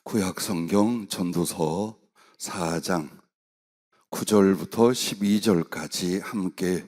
구약성경 전도서 4장 9절부터 12절까지 함께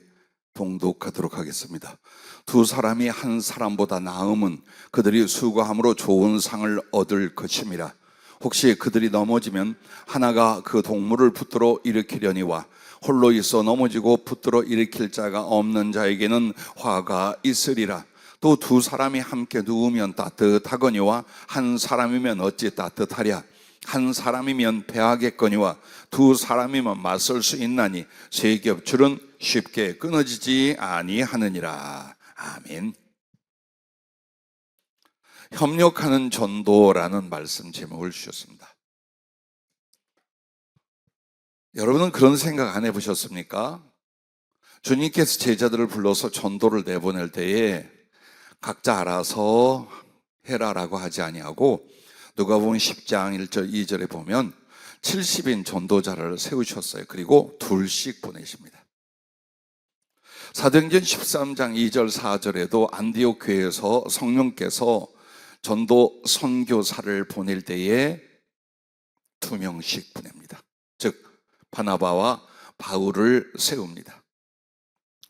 봉독하도록 하겠습니다. 두 사람이 한 사람보다 나음은 그들이 수고함으로 좋은 상을 얻을 것임이라. 혹시 그들이 넘어지면 하나가 그 동물을 붙들어 일으키려니와 홀로 있어 넘어지고 붙들어 일으킬 자가 없는 자에게는 화가 있으리라. 또 두 사람이 함께 누우면 따뜻하거니와 한 사람이면 어찌 따뜻하랴. 한 사람이면 패하겠거니와 두 사람이면 맞설 수 있나니 세 겹줄은 쉽게 끊어지지 아니하느니라. 아멘. 협력하는 전도라는 말씀 제목을 주셨습니다. 여러분은 그런 생각 안 해보셨습니까? 주님께서 제자들을 불러서 전도를 내보낼 때에 각자 알아서 해라라고 하지 아니하고 누가복음 10장 1절 2절에 보면 70인 전도자를 세우셨어요. 그리고 둘씩 보내십니다. 사도행전 13장 2절 4절에도 안디옥 교회에서 성령께서 전도 선교사를 보낼 때에 2명씩 보냅니다. 즉 바나바와 바울을 세웁니다.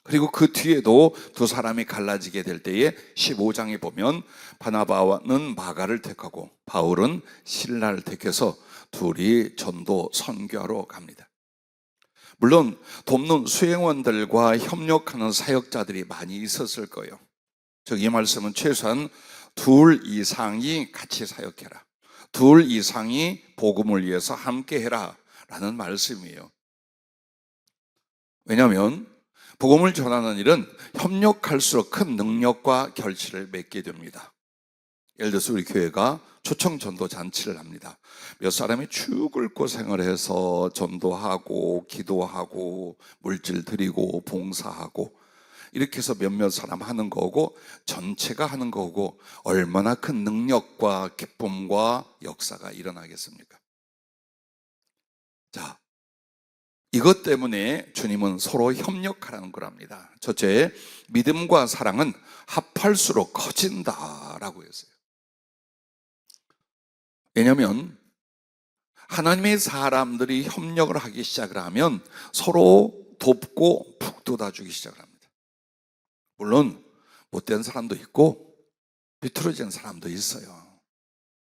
그리고 그 뒤에도 두 사람이 갈라지게 될 때에 15장에 보면 바나바는 마가를 택하고 바울은 실라를 택해서 둘이 전도 선교하러 갑니다. 물론 돕는 수행원들과 협력하는 사역자들이 많이 있었을 거예요. 즉 이 말씀은 최소한 둘 이상이 같이 사역해라, 둘 이상이 복음을 위해서 함께 해라 라는 말씀이에요. 왜냐하면 복음을 전하는 일은 협력할수록 큰 능력과 결실을 맺게 됩니다. 예를 들어서 우리 교회가 초청 전도 잔치를 합니다. 몇 사람이 죽을 고생을 해서 전도하고 기도하고 물질 드리고 봉사하고 이렇게 해서 몇몇 사람 하는 거고 전체가 하는 거고 얼마나 큰 능력과 기쁨과 역사가 일어나겠습니까? 자, 이것 때문에 주님은 서로 협력하라는 거랍니다. 첫째, 믿음과 사랑은 합할수록 커진다라고 했어요. 왜냐하면 하나님의 사람들이 협력을 하기 시작을 하면 서로 돕고 푹 돋아주기 시작을 합니다. 물론 못된 사람도 있고 비틀어진 사람도 있어요.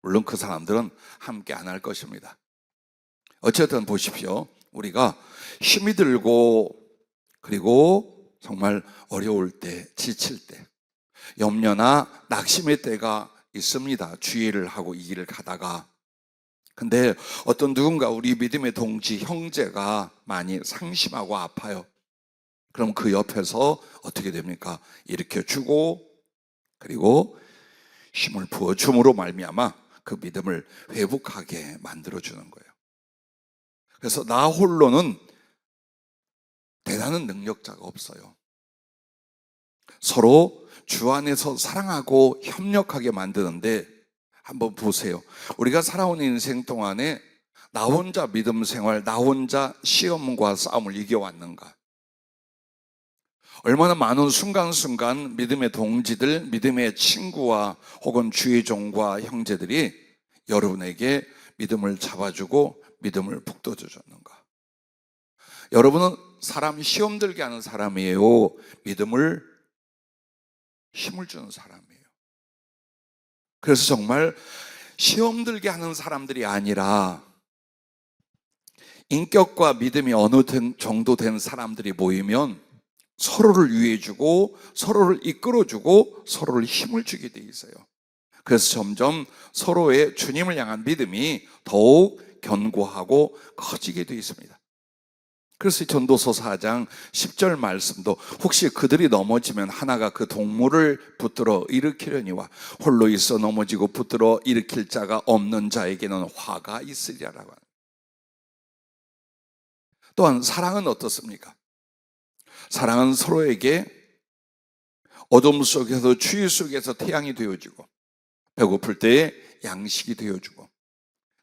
물론 그 사람들은 함께 안 할 것입니다. 어쨌든 보십시오. 우리가 힘이 들고 그리고 정말 어려울 때, 지칠 때, 염려나 낙심의 때가 있습니다. 주의를 하고 이 길을 가다가. 근데 어떤 누군가 우리 믿음의 동지, 형제가 많이 상심하고 아파요. 그럼 그 옆에서 어떻게 됩니까? 일으켜주고 그리고 힘을 부어줌으로 말미암아 그 믿음을 회복하게 만들어주는 거예요. 그래서 나 홀로는 대단한 능력자가 없어요. 서로 주 안에서 사랑하고 협력하게 만드는데 한번 보세요. 우리가 살아온 인생 동안에 나 혼자 믿음 생활, 나 혼자 시험과 싸움을 이겨왔는가? 얼마나 많은 순간순간 믿음의 동지들, 믿음의 친구와 혹은 주의 종과 형제들이 여러분에게 믿음을 잡아주고 믿음을 북돋아줬는가? 여러분은 사람 시험 들게 하는 사람이에요? 믿음을 힘을 주는 사람이에요? 그래서 정말 시험 들게 하는 사람들이 아니라 인격과 믿음이 어느 정도 된 사람들이 모이면 서로를 위해주고 서로를 이끌어주고 서로를 힘을 주게 돼 있어요. 그래서 점점 서로의 주님을 향한 믿음이 더욱 견고하고 커지게 돼 있습니다. 그래서 전도서 4장 10절 말씀도 혹시 그들이 넘어지면 하나가 그 동물을 붙들어 일으키려니와 홀로 있어 넘어지고 붙들어 일으킬 자가 없는 자에게는 화가 있으리라고 합니다. 또한 사랑은 어떻습니까? 사랑은 서로에게 어둠 속에서 추위 속에서 태양이 되어주고 배고플 때에 양식이 되어주고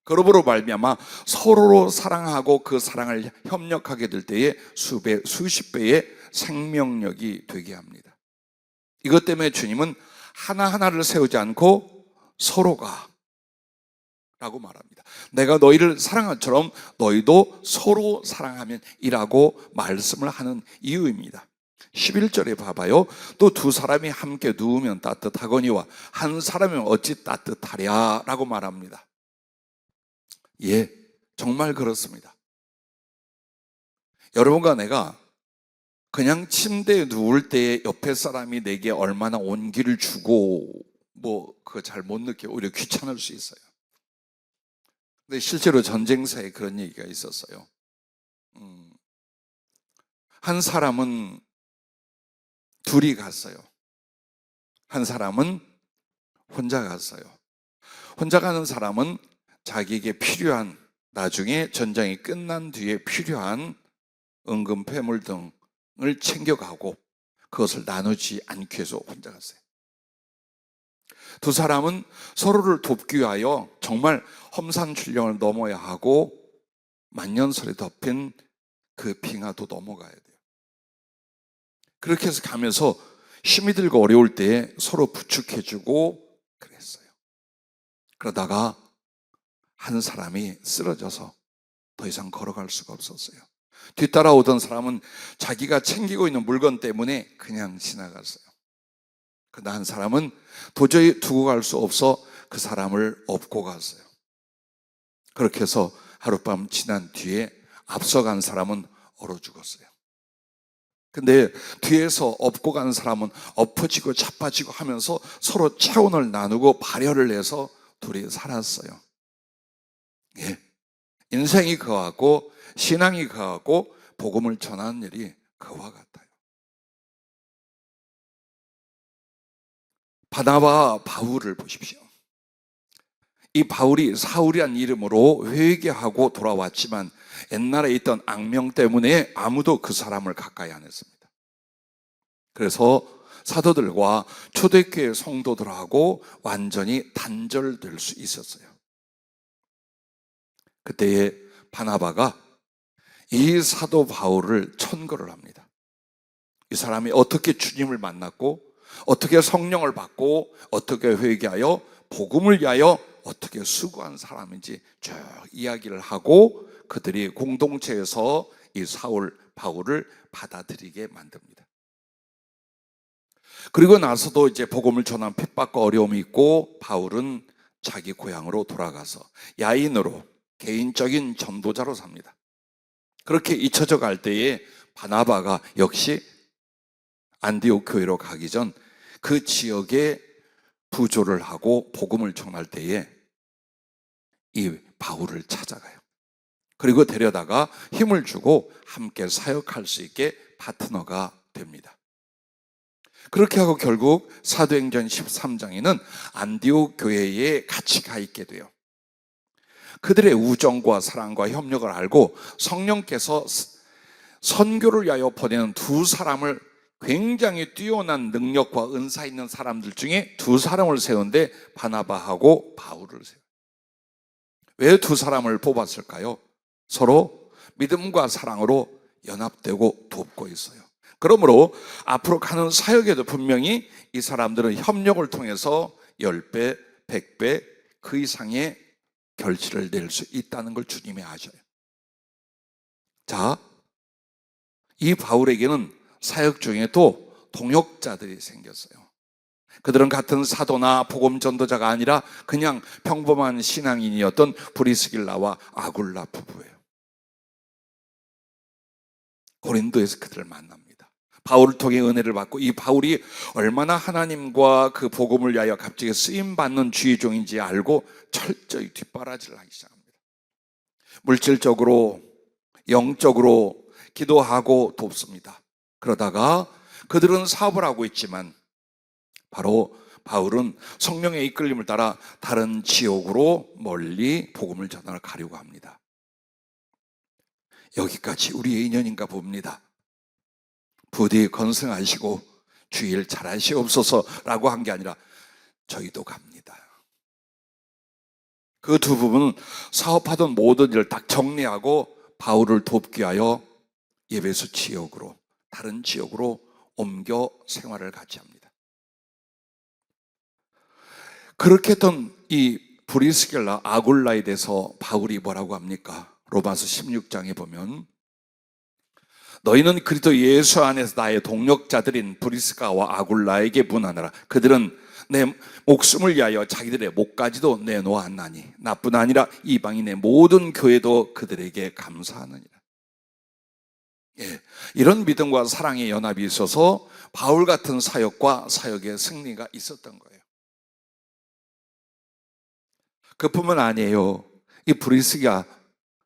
그러므로 말미암아 서로로 사랑하고 그 사랑을 협력하게 될 때에 수배, 수십 배의 생명력이 되게 합니다. 이것 때문에 주님은 하나하나를 세우지 않고 서로가 라고 말합니다. 내가 너희를 사랑한 것처럼 너희도 서로 사랑하면 이라고 말씀을 하는 이유입니다. 11절에 봐봐요. 또 두 사람이 함께 누우면 따뜻하거니와 한 사람이면 어찌 따뜻하랴 라고 말합니다. 예, 정말 그렇습니다. 여러분과 내가 그냥 침대에 누울 때 옆에 사람이 내게 얼마나 온기를 주고 그거 잘 못 느껴 오히려 귀찮을 수 있어요. 근데 실제로 전쟁사에 그런 얘기가 있었어요. 한 사람은 둘이 갔어요. 한 사람은 혼자 갔어요. 혼자 가는 사람은 자기에게 필요한, 나중에 전쟁이 끝난 뒤에 필요한 은금 폐물 등을 챙겨가고 그것을 나누지 않기 위해서 혼자 갔어요. 두 사람은 서로를 돕기 위하여 정말 험산출령을 넘어야 하고 만년설에 덮인 그 빙하도 넘어가야 돼요. 그렇게 해서 가면서 힘이 들고 어려울 때 서로 부축해주고 그랬어요. 그러다가 한 사람이 쓰러져서 더 이상 걸어갈 수가 없었어요. 뒤따라오던 사람은 자기가 챙기고 있는 물건 때문에 그냥 지나갔어요. 그러나 한 사람은 도저히 두고 갈 수 없어 그 사람을 업고 갔어요. 그렇게 해서 하룻밤 지난 뒤에 앞서간 사람은 얼어 죽었어요. 근데 뒤에서 업고 간 사람은 엎어지고 자빠지고 하면서 서로 체온을 나누고 발열을 해서 둘이 살았어요. 예. 인생이 그하고 신앙이 그하고 복음을 전하는 일이 그와 같아요. 바나바와 바울을 보십시오. 이 바울이 사울이란 이름으로 회개하고 돌아왔지만 옛날에 있던 악명 때문에 아무도 그 사람을 가까이 안 했습니다. 그래서 사도들과 초대교회 성도들하고 완전히 단절될 수 있었어요. 그때에 바나바가 이 사도 바울을 천거를 합니다. 이 사람이 어떻게 주님을 만났고 어떻게 성령을 받고 어떻게 회개하여 복음을 위하여 어떻게 수고한 사람인지 쭉 이야기를 하고 그들이 공동체에서 이 사울 바울을 받아들이게 만듭니다. 그리고 나서도 이제 복음을 전한 핍박과 어려움이 있고 바울은 자기 고향으로 돌아가서 야인으로 개인적인 전도자로 삽니다. 그렇게 잊혀져 갈 때에 바나바가 역시 안디옥 교회로 가기 전 그 지역에 부조를 하고 복음을 전할 때에 이 바울을 찾아가요. 그리고 데려다가 힘을 주고 함께 사역할 수 있게 파트너가 됩니다. 그렇게 하고 결국 사도행전 13장에는 안디옥 교회에 같이 가 있게 돼요. 그들의 우정과 사랑과 협력을 알고 성령께서 선교를 위하여 보내는 두 사람을 굉장히 뛰어난 능력과 은사 있는 사람들 중에 두 사람을 세운데 바나바하고 바울을 세워요. 왜 두 사람을 뽑았을까요? 서로 믿음과 사랑으로 연합되고 돕고 있어요. 그러므로 앞으로 가는 사역에도 분명히 이 사람들은 협력을 통해서 10배, 100배 그 이상의 결실을 낼 수 있다는 걸 주님이 아셔요. 자, 이 바울에게는 사역 중에도 동역자들이 생겼어요. 그들은 같은 사도나 복음 전도자가 아니라 그냥 평범한 신앙인이었던 브리스길라와 아굴라 부부예요. 고린도에서 그들을 만납니다. 바울을 통해 은혜를 받고 이 바울이 얼마나 하나님과 그 복음을 위하여 갑자기 쓰임받는 주의종인지 알고 철저히 뒷바라지를 하기 시작합니다. 물질적으로 영적으로 기도하고 돕습니다. 그러다가 그들은 사업을 하고 있지만 바로 바울은 성령의 이끌림을 따라 다른 지역으로 멀리 복음을 전하러 가려고 합니다. 여기까지 우리의 인연인가 봅니다. 부디 건승하시고 주일 잘하시옵소서라고 한 게 아니라 저희도 갑니다. 그 두 부부는 사업하던 모든 일을 딱 정리하고 바울을 돕기 위하여 예배소 지역으로 다른 지역으로 옮겨 생활을 같이 합니다. 그렇게 했던 이 브리스길라 아굴라에 대해서 바울이 뭐라고 합니까? 로마서 16장에 보면 너희는 그리스도 예수 안에서 나의 동력자들인 브리스가와 아굴라에게 문하노라. 그들은 내 목숨을 위하여 자기들의 목까지도 내놓았나니 나뿐 아니라 이방인의 모든 교회도 그들에게 감사하느니라. 예, 이런 믿음과 사랑의 연합이 있어서 바울 같은 사역과 사역의 승리가 있었던 거예요. 그뿐만 아니에요. 이 브리스가,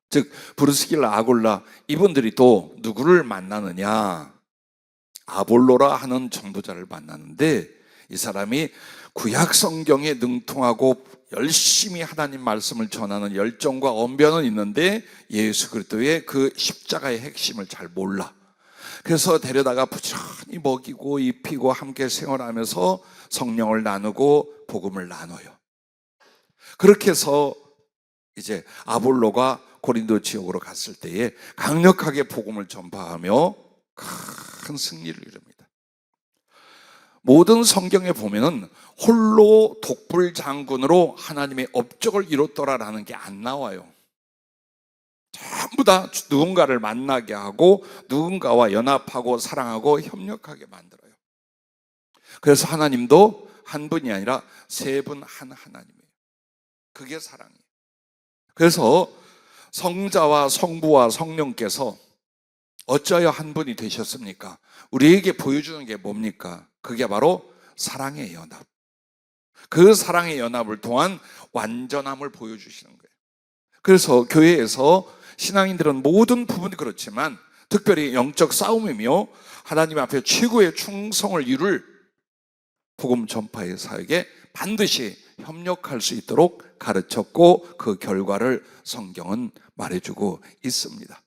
즉 브리스길라 아굴라, 이분들이 또 누구를 만나느냐? 아볼로라 하는 전도자를 만나는데, 이 사람이 구약 성경에 능통하고 열심히 하나님 말씀을 전하는 열정과 언변은 있는데 예수 그리스도의 그 십자가의 핵심을 잘 몰라. 그래서 데려다가 부지런히 먹이고 입히고 함께 생활하면서 성령을 나누고 복음을 나눠요. 그렇게 해서 이제 아볼로가 고린도 지역으로 갔을 때에 강력하게 복음을 전파하며 큰 승리를 이룹니다. 모든 성경에 보면은 홀로 독불 장군으로 하나님의 업적을 이뤘더라라는 게 안 나와요. 전부 다 누군가를 만나게 하고 누군가와 연합하고 사랑하고 협력하게 만들어요. 그래서 하나님도 한 분이 아니라 세 분 한 하나님이에요. 그게 사랑이에요. 그래서 성자와 성부와 성령께서 어찌하여 한 분이 되셨습니까? 우리에게 보여주는 게 뭡니까? 그게 바로 사랑의 연합. 그 사랑의 연합을 통한 완전함을 보여주시는 거예요. 그래서 교회에서 신앙인들은 모든 부분이 그렇지만 특별히 영적 싸움이며 하나님 앞에 최고의 충성을 이룰 복음 전파의 사역에 반드시 협력할 수 있도록 가르쳤고 그 결과를 성경은 말해주고 있습니다.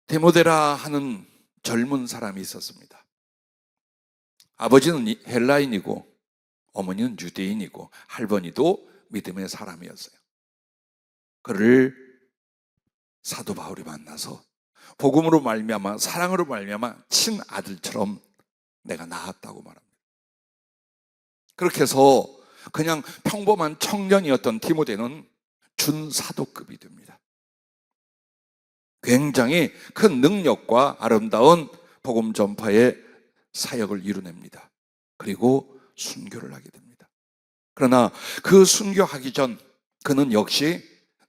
디모데라 하는 젊은 사람이 있었습니다. 아버지는 헬라인이고 어머니는 유대인이고 할머니도 믿음의 사람이었어요. 그를 사도 바울이 만나서 복음으로 말미암아 사랑으로 말미암아 친아들처럼 내가 낳았다고 말합니다. 그렇게 해서 그냥 평범한 청년이었던 디모데는 준사도급이 됩니다. 굉장히 큰 능력과 아름다운 복음 전파의 사역을 이루냅니다. 그리고 순교를 하게 됩니다. 그러나 그 순교하기 전 그는 역시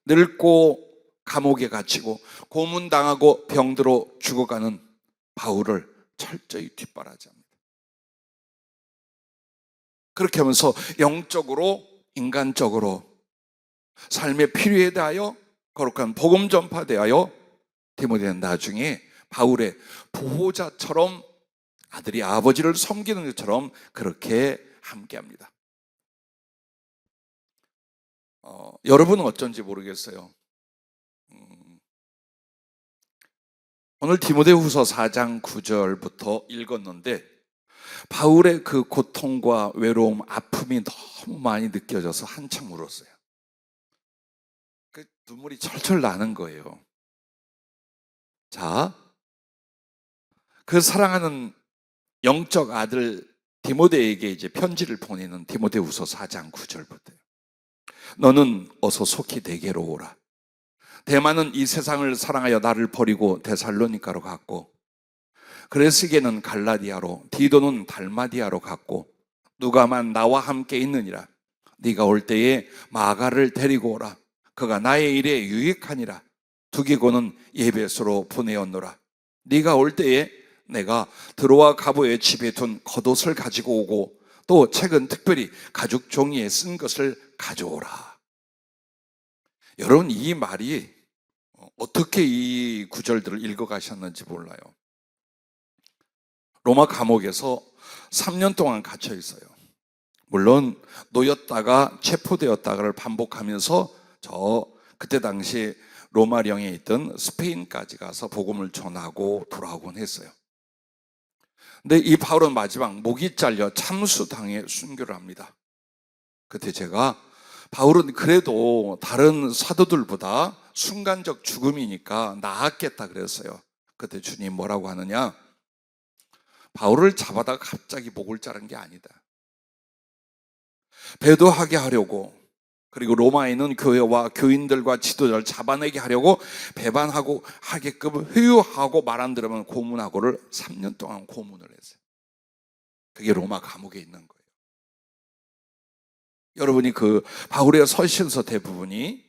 늙고 감옥에 갇히고 고문당하고 병들어 죽어가는 바울을 철저히 뒷바라지합니다. 그렇게 하면서 영적으로 인간적으로 삶의 필요에 대하여 거룩한 복음 전파에 대하여 디모데는 나중에 바울의 보호자처럼 아들이 아버지를 섬기는 것처럼 그렇게 함께합니다. 여러분은 어쩐지 모르겠어요. 오늘 디모데후서 4장 9절부터 읽었는데 바울의 그 고통과 외로움, 아픔이 너무 많이 느껴져서 한참 울었어요. 그 눈물이 철철 나는 거예요. 자, 그 사랑하는 영적 아들 디모데에게 이제 편지를 보내는 디모데후서 4장 9절부터요. 너는 어서 속히 내게로 오라. 데마는 이 세상을 사랑하여 나를 버리고 데살로니가로 갔고 그레스게는 갈라디아로 디도는 달마디아로 갔고 누가만 나와 함께 있느니라. 네가 올 때에 마가를 데리고 오라. 그가 나의 일에 유익하니라. 두기고는 예배소로 보내었노라. 네가 올 때에 내가 드로아 가보의 집에 둔 겉옷을 가지고 오고 또 책은 특별히 가죽 종이에 쓴 것을 가져오라. 여러분, 이 말이 어떻게 이 구절들을 읽어가셨는지 몰라요. 로마 감옥에서 3년 동안 갇혀 있어요. 물론 노였다가 체포되었다가를 반복하면서 그때 당시 로마령에 있던 스페인까지 가서 복음을 전하고 돌아오곤 했어요. 근데 이 바울은 마지막 목이 잘려 참수당해 순교를 합니다. 그때 제가 바울은 그래도 다른 사도들보다 순간적 죽음이니까 나았겠다 그랬어요. 그때 주님 뭐라고 하느냐? 바울을 잡아다가 갑자기 목을 자른 게 아니다. 배도하게 하려고, 그리고 로마에 있는 교회와 교인들과 지도자를 잡아내게 하려고 배반하고 하게끔 회유하고 말 안 들으면 고문하고를 3년 동안 고문을 했어요. 그게 로마 감옥에 있는 거예요. 여러분이 그 바울의 서신서 대부분이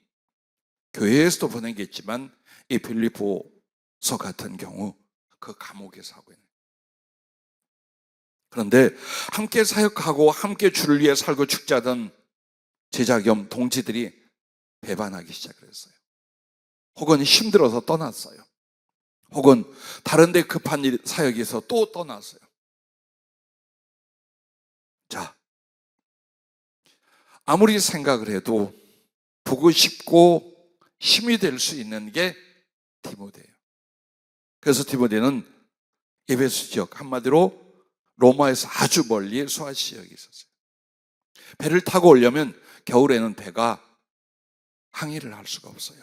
교회에서도 보내겠지만 이 빌립보서 같은 경우 그 감옥에서 하고 있는 거예요. 그런데 함께 사역하고 함께 주를 위해 살고 죽자던 제자 겸 동지들이 배반하기 시작했어요. 혹은 힘들어서 떠났어요. 혹은 다른 데 급한 일, 사역에서 또 떠났어요. 자, 아무리 생각을 해도 보고 싶고 힘이 될 수 있는 게 디모데예요. 그래서 디모데는 에베소 지역, 한마디로 로마에서 아주 멀리 소아 지역에 있었어요. 배를 타고 오려면 겨울에는 배가 항해를 할 수가 없어요.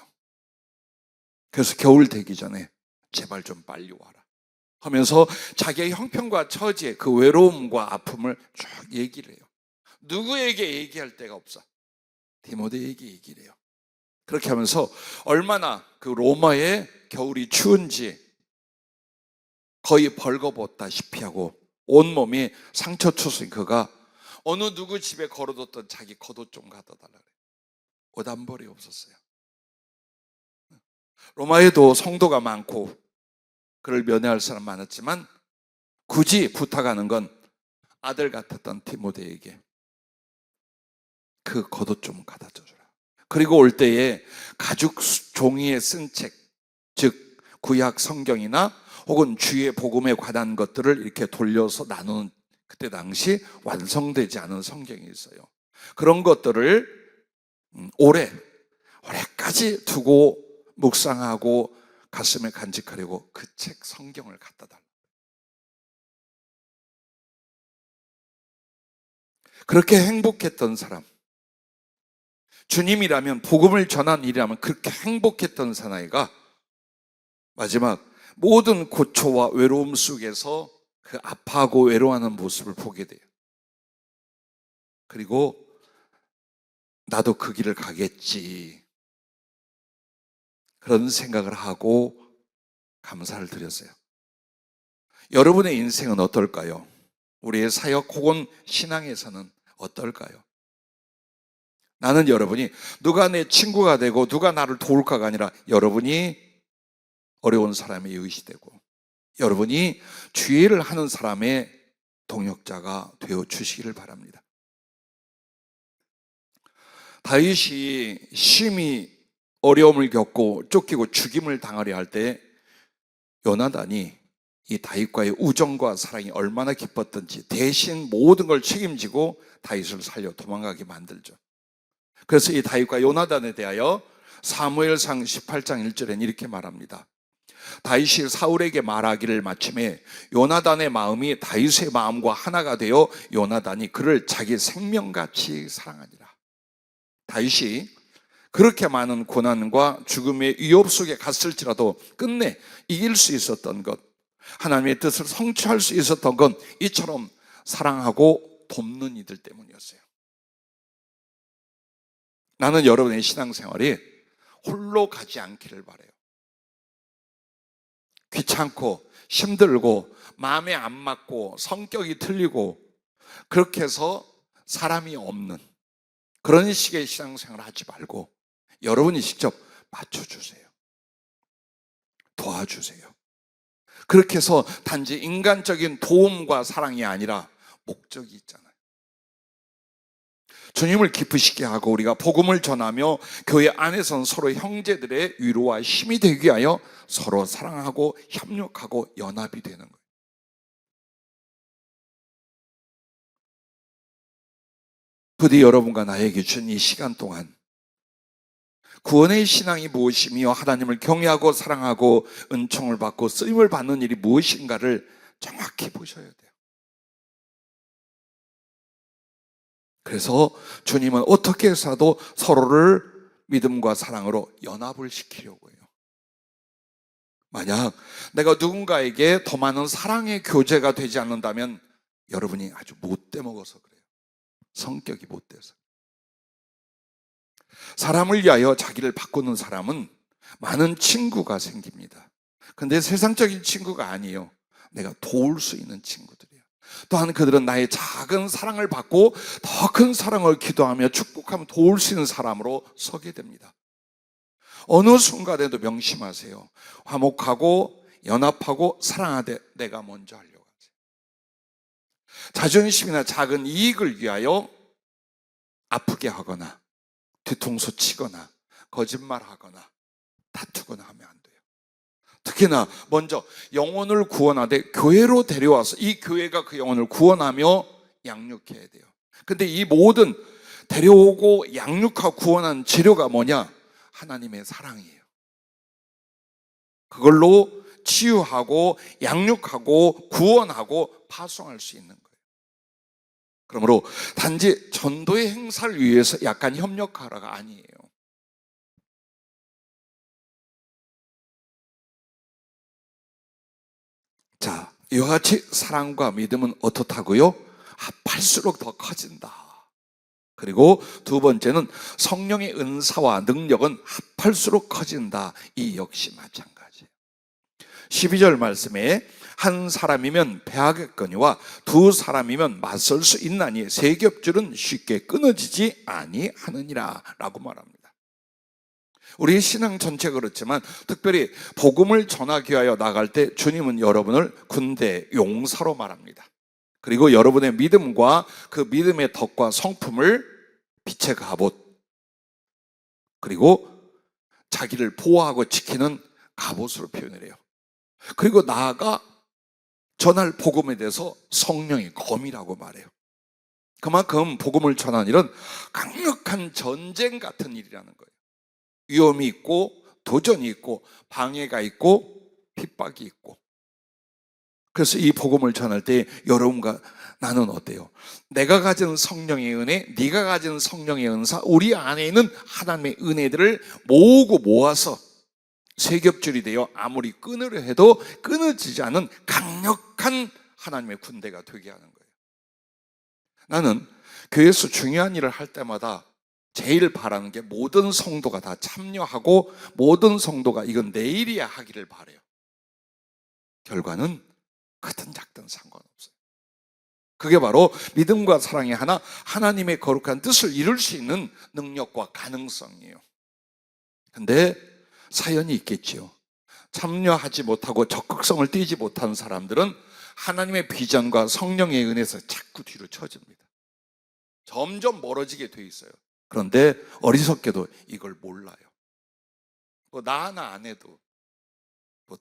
그래서 겨울 되기 전에 제발 좀 빨리 와라 하면서 자기의 형편과 처지의 그 외로움과 아픔을 쭉 얘기를 해요. 누구에게 얘기할 데가 없어. 디모데에게 얘기를 해요. 그렇게 하면서 얼마나 그 로마의 겨울이 추운지 거의 벌거벗다시피 하고 온몸이 상처 투수인 그가 어느 누구 집에 걸어뒀던 자기 겉옷 좀 갖다 달라 그래요. 옷 한 벌이 없었어요. 로마에도 성도가 많고 그를 면회할 사람 많았지만 굳이 부탁하는 건 아들 같았던 디모데에게 그 겉옷 좀 갖다 줘라. 그리고 올 때에 가죽 종이에 쓴 책, 즉 구약 성경이나 혹은 주의 복음에 관한 것들을 이렇게 돌려서 나누는, 그때 당시 완성되지 않은 성경이 있어요. 그런 것들을 오래까지 두고 묵상하고 가슴에 간직하려고 그 책 성경을 갖다 달라. 그렇게 행복했던 사람, 주님이라면, 복음을 전한 일이라면 그렇게 행복했던 사나이가 마지막 모든 고초와 외로움 속에서 그 아파하고 외로워하는 모습을 보게 돼요. 그리고 나도 그 길을 가겠지, 그런 생각을 하고 감사를 드렸어요. 여러분의 인생은 어떨까요? 우리의 사역 혹은 신앙에서는 어떨까요? 나는 여러분이 누가 내 친구가 되고 누가 나를 도울까가 아니라 여러분이 어려운 사람의 이웃이 되고 여러분이 주의를 하는 사람의 동역자가 되어 주시기를 바랍니다. 다윗이 심히 어려움을 겪고 쫓기고 죽임을 당하려 할 때 요나단이 이 다윗과의 우정과 사랑이 얼마나 기뻤던지 대신 모든 걸 책임지고 다윗을 살려 도망가게 만들죠. 그래서 이 다윗과 요나단에 대하여 사무엘상 18장 1절에는 이렇게 말합니다. 다윗이 사울에게 말하기를 마침에 요나단의 마음이 다윗의 마음과 하나가 되어 요나단이 그를 자기 생명같이 사랑하니라. 다윗이 그렇게 많은 고난과 죽음의 위협 속에 갔을지라도 끝내 이길 수 있었던 것, 하나님의 뜻을 성취할 수 있었던 건 이처럼 사랑하고 돕는 이들 때문이었어요. 나는 여러분의 신앙생활이 홀로 가지 않기를 바라요. 귀찮고 힘들고 마음에 안 맞고 성격이 틀리고 그렇게 해서 사람이 없는 그런 식의 신앙생활을 하지 말고 여러분이 직접 맞춰주세요. 도와주세요. 그렇게 해서 단지 인간적인 도움과 사랑이 아니라 목적이 있잖아요. 주님을 기쁘시게 하고 우리가 복음을 전하며 교회 안에서는 서로 형제들의 위로와 힘이 되기 위하여 서로 사랑하고 협력하고 연합이 되는 거예요. 부디 여러분과 나에게 준 이 시간 동안 구원의 신앙이 무엇이며 하나님을 경외하고 사랑하고 은총을 받고 쓰임을 받는 일이 무엇인가를 정확히 보셔야 돼요. 그래서 주님은 어떻게 해서도 서로를 믿음과 사랑으로 연합을 시키려고 해요. 만약 내가 누군가에게 더 많은 사랑의 교제가 되지 않는다면 여러분이 아주 못돼 먹어서 그래요. 성격이 못돼서. 사람을 위하여 자기를 바꾸는 사람은 많은 친구가 생깁니다. 근데 세상적인 친구가 아니에요. 내가 도울 수 있는 친구들이에요. 또한 그들은 나의 작은 사랑을 받고 더 큰 사랑을 기도하며 축복하며 도울 수 있는 사람으로 서게 됩니다. 어느 순간에도 명심하세요. 화목하고 연합하고 사랑하되 내가 먼저 하려고 하세요. 자존심이나 작은 이익을 위하여 아프게 하거나 뒤통수 치거나 거짓말하거나 다투거나 하면 안 돼요. 특히나 먼저 영혼을 구원하되 교회로 데려와서 이 교회가 그 영혼을 구원하며 양육해야 돼요. 근데 이 모든 데려오고 양육하고 구원한 재료가 뭐냐? 하나님의 사랑이에요. 그걸로 치유하고 양육하고 구원하고 파송할 수 있는 거예요. 그러므로 단지 전도의 행사를 위해서 약간 협력하라가 아니에요. 자, 이와 같이 사랑과 믿음은 어떻다고요? 합할수록 더 커진다. 그리고 두 번째는 성령의 은사와 능력은 합할수록 커진다. 이 역시 마찬가지예요. 12절 말씀에 한 사람이면 배하겠거니와 두 사람이면 맞설 수 있나니 세 겹줄은 쉽게 끊어지지 아니하느니라 라고 말합니다. 우리 신앙 전체 그렇지만 특별히 복음을 전하기 위하여 나갈 때 주님은 여러분을 군대 용사로 말합니다. 그리고 여러분의 믿음과 그 믿음의 덕과 성품을 빛의 갑옷, 그리고 자기를 보호하고 지키는 갑옷으로 표현을 해요. 그리고 나아가 전할 복음에 대해서 성령의 검이라고 말해요. 그만큼 복음을 전하는 일은 강력한 전쟁 같은 일이라는 거예요. 위험이 있고 도전이 있고 방해가 있고 핍박이 있고. 그래서 이 복음을 전할 때 여러분과 나는 어때요? 내가 가진 성령의 은혜, 네가 가진 성령의 은사, 우리 안에 있는 하나님의 은혜들을 모으고 모아서 세 겹줄이 되어 아무리 끊으려 해도 끊어지지 않은 강력한 하나님의 군대가 되게 하는 거예요. 나는 교회에서 중요한 일을 할 때마다 제일 바라는 게 모든 성도가 다 참여하고 모든 성도가 이건 내일이야 하기를 바라요. 결과는 크든 작든 상관없어요. 그게 바로 믿음과 사랑의 하나, 하나님의 거룩한 뜻을 이룰 수 있는 능력과 가능성이에요. 근데 사연이 있겠지요. 참여하지 못하고 적극성을 띠지 못하는 사람들은 하나님의 비전과 성령의 은혜에서 자꾸 뒤로 쳐집니다. 점점 멀어지게 돼 있어요. 그런데 어리석게도 이걸 몰라요. 나 하나 안 해도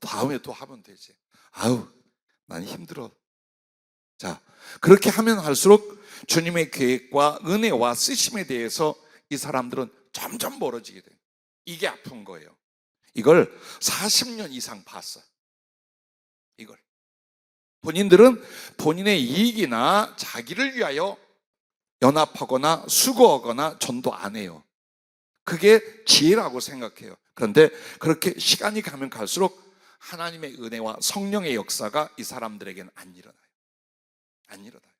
다음에 또 하면 되지. 아우, 난 힘들어. 자, 그렇게 하면 할수록 주님의 계획과 은혜와 쓰심에 대해서 이 사람들은 점점 멀어지게 돼요. 이게 아픈 거예요. 이걸 40년 이상 봤어. 이걸. 본인들은 본인의 이익이나 자기를 위하여 연합하거나 수고하거나 전도 안 해요. 그게 지혜라고 생각해요. 그런데 그렇게 시간이 가면 갈수록 하나님의 은혜와 성령의 역사가 이 사람들에게는 안 일어나요. 안 일어나요.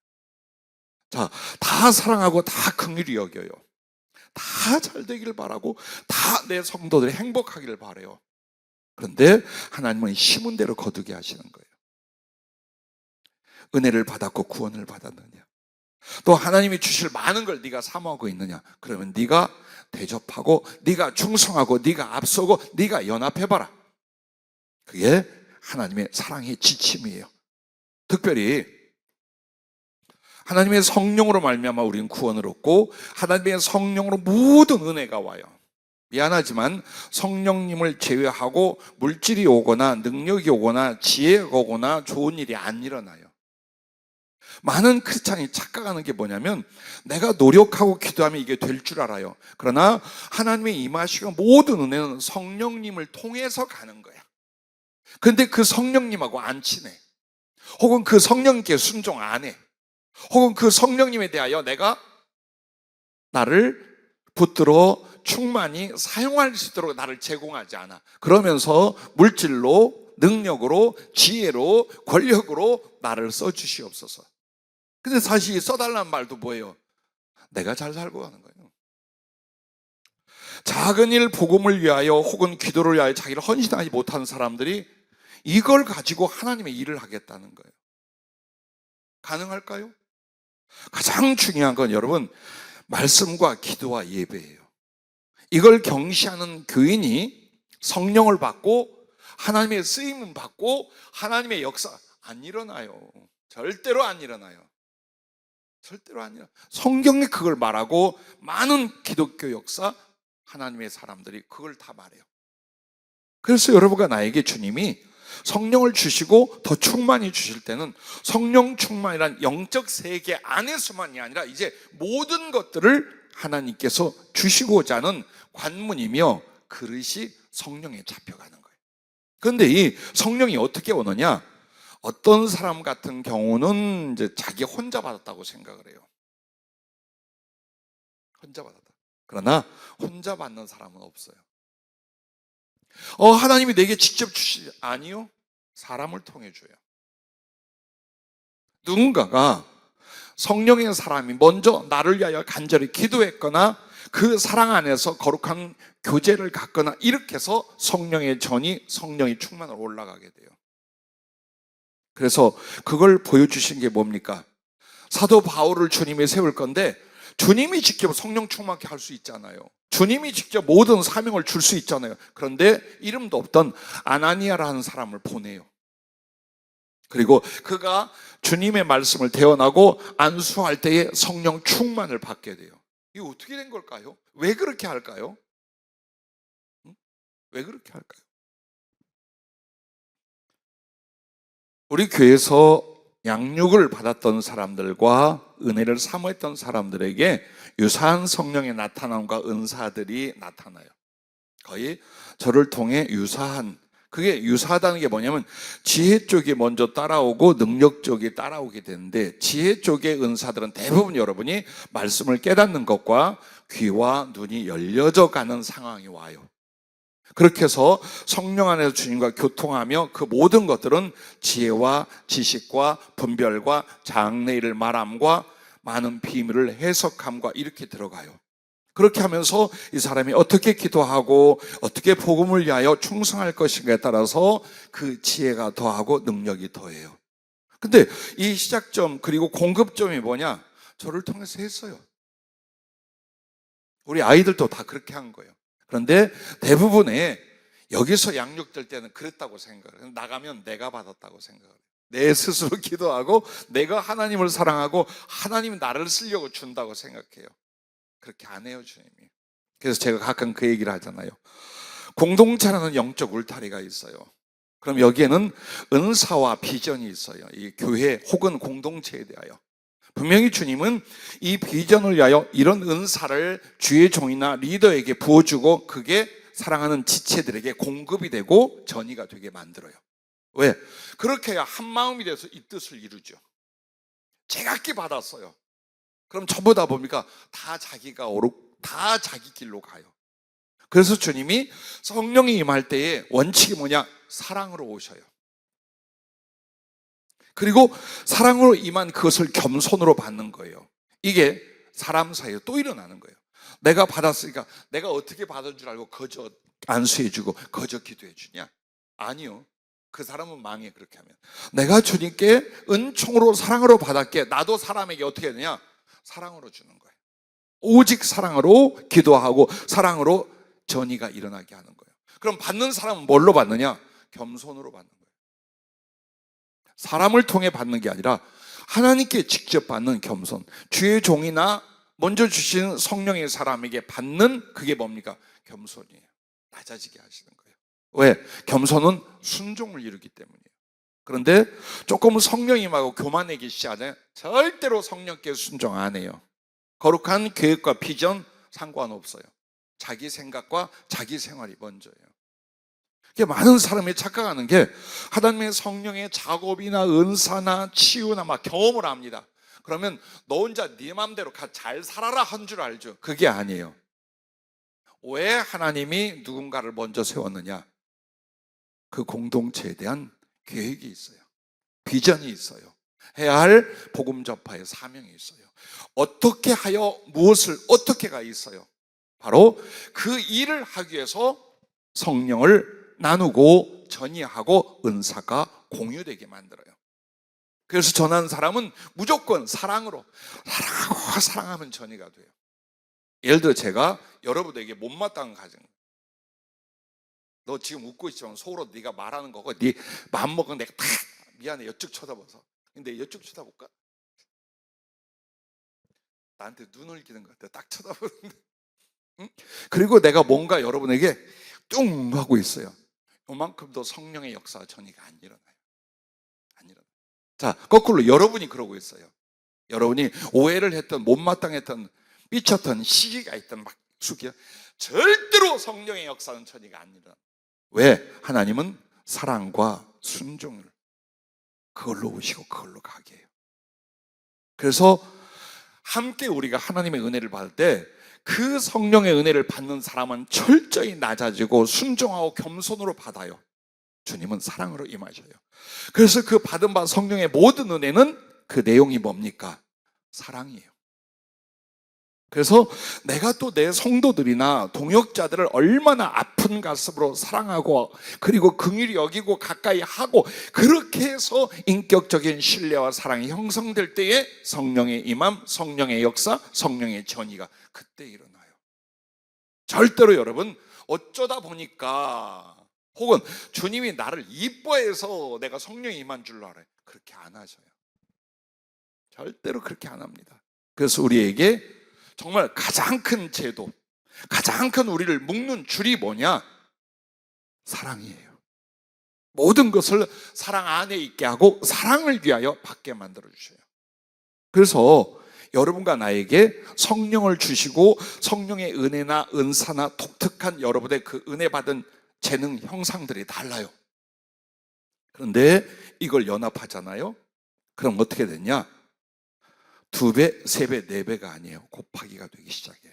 자, 다 사랑하고 다 긍휼히 여겨요. 다 잘 되기를 바라고 다 내 성도들이 행복하기를 바라요. 그런데 하나님은 심은 대로 거두게 하시는 거예요. 은혜를 받았고 구원을 받았느냐? 또 하나님이 주실 많은 걸 네가 사모하고 있느냐? 그러면 네가 대접하고 네가 충성하고 네가 앞서고 네가 연합해봐라. 그게 하나님의 사랑의 지침이에요. 특별히 하나님의 성령으로 말미암아 우리는 구원을 얻고 하나님의 성령으로 모든 은혜가 와요. 미안하지만 성령님을 제외하고 물질이 오거나 능력이 오거나 지혜가 오거나 좋은 일이 안 일어나요. 많은 크리스찬이 착각하는 게 뭐냐면 내가 노력하고 기도하면 이게 될 줄 알아요. 그러나 하나님의 임하시고 모든 은혜는 성령님을 통해서 가는 거야. 근데 그 성령님하고 안 친해. 혹은 그 성령님께 순종 안 해. 혹은 그 성령님에 대하여 내가 나를 붙들어 충만히 사용할 수 있도록 나를 제공하지 않아. 그러면서 물질로, 능력으로, 지혜로, 권력으로 나를 써주시옵소서. 근데 사실 써달라는 말도 뭐예요? 내가 잘 살고 가는 거예요. 작은 일 복음을 위하여 혹은 기도를 위하여 자기를 헌신하지 못하는 사람들이 이걸 가지고 하나님의 일을 하겠다는 거예요. 가능할까요? 가장 중요한 건 여러분, 말씀과 기도와 예배예요. 이걸 경시하는 교인이 성령을 받고 하나님의 쓰임을 받고 하나님의 역사 안 일어나요. 절대로 안 일어나요. 절대로 안 일어나요. 성경에 그걸 말하고 많은 기독교 역사 하나님의 사람들이 그걸 다 말해요. 그래서 여러분과 나에게 주님이 성령을 주시고 더 충만히 주실 때는 성령 충만이란 영적 세계 안에서만이 아니라 이제 모든 것들을 하나님께서 주시고자 하는 관문이며 그릇이 성령에 잡혀가는 거예요. 그런데 이 성령이 어떻게 오느냐? 어떤 사람 같은 경우는 이제 자기 혼자 받았다고 생각을 해요. 혼자 받았다. 그러나 혼자 받는 사람은 없어요. 하나님이 내게 직접 주시지. 아니요. 사람을 통해 줘요. 누군가가 성령의 사람이 먼저 나를 위하여 간절히 기도했거나 그 사랑 안에서 거룩한 교제를 갖거나 이렇게 해서 성령의 전이 성령의 충만으로 올라가게 돼요. 그래서 그걸 보여주신 게 뭡니까? 사도 바울을 주님이 세울 건데 주님이 직접 성령 충만케 할 수 있잖아요. 주님이 직접 모든 사명을 줄 수 있잖아요. 그런데 이름도 없던 아나니아라는 사람을 보내요. 그리고 그가 주님의 말씀을 대언하고 안수할 때에 성령 충만을 받게 돼요. 이게 어떻게 된 걸까요? 왜 그렇게 할까요? 왜 그렇게 할까요? 우리 교회에서 양육을 받았던 사람들과 은혜를 사모했던 사람들에게 유사한 성령의 나타남과 은사들이 나타나요. 거의 저를 통해 유사한, 그게 유사하다는 게 뭐냐면 지혜 쪽이 먼저 따라오고 능력 쪽이 따라오게 되는데 지혜 쪽의 은사들은 대부분 여러분이 말씀을 깨닫는 것과 귀와 눈이 열려져 가는 상황이 와요. 그렇게 해서 성령 안에서 주님과 교통하며 그 모든 것들은 지혜와 지식과 분별과 장래일을 말함과 많은 비밀을 해석함과 이렇게 들어가요. 그렇게 하면서 이 사람이 어떻게 기도하고 어떻게 복음을 위하여 충성할 것인가에 따라서 그 지혜가 더하고 능력이 더해요. 근데 이 시작점 그리고 공급점이 뭐냐? 저를 통해서 했어요. 우리 아이들도 다 그렇게 한 거예요. 그런데 대부분의 여기서 양육될 때는 그랬다고 생각해요. 나가면 내가 받았다고 생각해요. 내 스스로 기도하고 내가 하나님을 사랑하고 하나님이 나를 쓰려고 준다고 생각해요. 그렇게 안 해요, 주님이. 그래서 제가 가끔 그 얘기를 하잖아요. 공동체라는 영적 울타리가 있어요. 그럼 여기에는 은사와 비전이 있어요. 이 교회 혹은 공동체에 대하여. 분명히 주님은 이 비전을 위하여 이런 은사를 주의 종이나 리더에게 부어주고 그게 사랑하는 지체들에게 공급이 되고 전이가 되게 만들어요. 왜? 그렇게 해야 한 마음이 돼서 이 뜻을 이루죠. 제각기 받았어요. 그럼 전부 다 뭡니까? 다 자기 길로 가요. 그래서 주님이 성령이 임할 때에 원칙이 뭐냐? 사랑으로 오셔요. 그리고 사랑으로 임한 그것을 겸손으로 받는 거예요. 이게 사람 사이에 또 일어나는 거예요. 내가 받았으니까 내가 어떻게 받은 줄 알고 거저 안수해주고 거저 기도해주냐? 아니요. 그 사람은 망해. 그렇게 하면 내가 주님께 은총으로 사랑으로 받았기에 나도 사람에게 어떻게 해야 되냐? 사랑으로 주는 거예요. 오직 사랑으로 기도하고 사랑으로 전이가 일어나게 하는 거예요. 그럼 받는 사람은 뭘로 받느냐? 겸손으로 받는 거예요. 사람을 통해 받는 게 아니라 하나님께 직접 받는 겸손. 주의 종이나 먼저 주신 성령의 사람에게 받는 그게 뭡니까? 겸손이에요. 낮아지게 하시는 거예요. 왜? 겸손은 순종을 이루기 때문이에요. 그런데 조금 성령님하고 교만하기 시작하면 절대로 성령께 순종 안 해요. 거룩한 계획과 비전 상관없어요. 자기 생각과 자기 생활이 먼저예요. 많은 사람이 착각하는 게 하나님의 성령의 작업이나 은사나 치유나 막 경험을 합니다. 그러면 너 혼자 네 맘대로 잘 살아라 한 줄 알죠? 그게 아니에요. 왜 하나님이 누군가를 먼저 세웠느냐? 그 공동체에 대한 계획이 있어요. 비전이 있어요. 해야 할 복음 전파의 사명이 있어요. 어떻게 하여 무엇을 어떻게가 있어요. 바로 그 일을 하기 위해서 성령을 나누고 전이하고 은사가 공유되게 만들어요. 그래서 전하는 사람은 무조건 사랑으로 사랑하고 사랑하면 전이가 돼요. 예를 들어 제가 여러분에게 못마땅한 가정, 너 지금 웃고 있지만 속으로 네가 말하는 거고 네 마음먹은 내가 다 미안해 이쪽 쳐다봐서. 근데 이쪽 쳐다볼까? 나한테 눈을 기는 것 같아. 딱 쳐다보는데. 응? 그리고 내가 뭔가 여러분에게 뚱 하고 있어요. 요만큼도 성령의 역사 전이가 안 일어나요. 안 일어나요. 자, 거꾸로 여러분이 그러고 있어요. 여러분이 오해를 했던, 못마땅했던, 삐쳤던 시기가 있던 막 숙이요. 절대로 성령의 역사는 전이가 안 일어나요. 왜? 하나님은 사랑과 순종을 그걸로 오시고 그걸로 가게 해요. 그래서 함께 우리가 하나님의 은혜를 받을 때 그 성령의 은혜를 받는 사람은 철저히 낮아지고 순종하고 겸손으로 받아요. 주님은 사랑으로 임하셔요. 그래서 그 받은 바 성령의 모든 은혜는 그 내용이 뭡니까? 사랑이에요. 그래서 내가 또 내 성도들이나 동역자들을 얼마나 아픈 가슴으로 사랑하고 그리고 긍휼히 여기고 가까이 하고 그렇게 해서 인격적인 신뢰와 사랑이 형성될 때에 성령의 임함, 성령의 역사, 성령의 전이가 그때 일어나요. 절대로 여러분 어쩌다 보니까 혹은 주님이 나를 이뻐해서 내가 성령이 임한 줄로 알아요. 그렇게 안 하셔요. 절대로 그렇게 안 합니다. 그래서 우리에게 정말 가장 큰 제도, 가장 큰 우리를 묶는 줄이 뭐냐? 사랑이에요. 모든 것을 사랑 안에 있게 하고 사랑을 위하여 받게 만들어 주셔요. 그래서 여러분과 나에게 성령을 주시고 성령의 은혜나 은사나 독특한 여러분의 그 은혜 받은 재능 형상들이 달라요. 그런데 이걸 연합하잖아요. 그럼 어떻게 되냐? 2배, 3배, 4배가 아니에요. 곱하기가 되기 시작해요.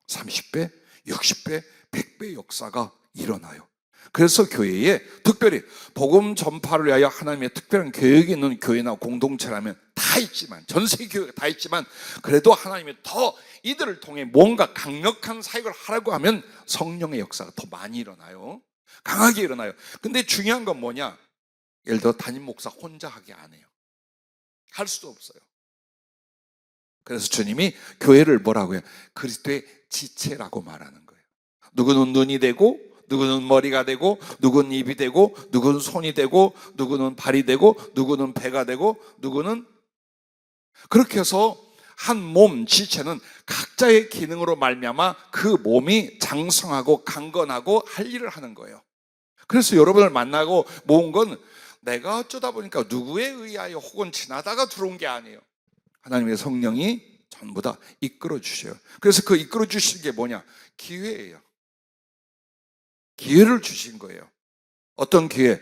30배, 60배, 100배 역사가 일어나요. 그래서 교회에 특별히 복음 전파를 위하여 하나님의 특별한 계획이 있는 교회나 공동체라면 다 있지만, 전 세계 교회가 다 있지만 그래도 하나님이 더 이들을 통해 뭔가 강력한 사역을 하라고 하면 성령의 역사가 더 많이 일어나요. 강하게 일어나요. 근데 중요한 건 뭐냐? 예를 들어 담임 목사 혼자 하게 안 해요. 할 수도 없어요. 그래서 주님이 교회를 뭐라고 해요? 그리스도의 지체라고 말하는 거예요. 누구는 눈이 되고, 누구는 머리가 되고, 누구는 입이 되고, 누구는 손이 되고, 누구는 발이 되고, 누구는 배가 되고, 누구는 그렇게 해서 한 몸 지체는 각자의 기능으로 말미암아 그 몸이 장성하고 강건하고 할 일을 하는 거예요. 그래서 여러분을 만나고 모은 건 내가 어쩌다 보니까 누구에 의하여 혹은 지나다가 들어온 게 아니에요. 하나님의 성령이 전부 다 이끌어 주셔요. 그래서 그 이끌어 주신 게 뭐냐? 기회예요. 기회를 주신 거예요. 어떤 기회?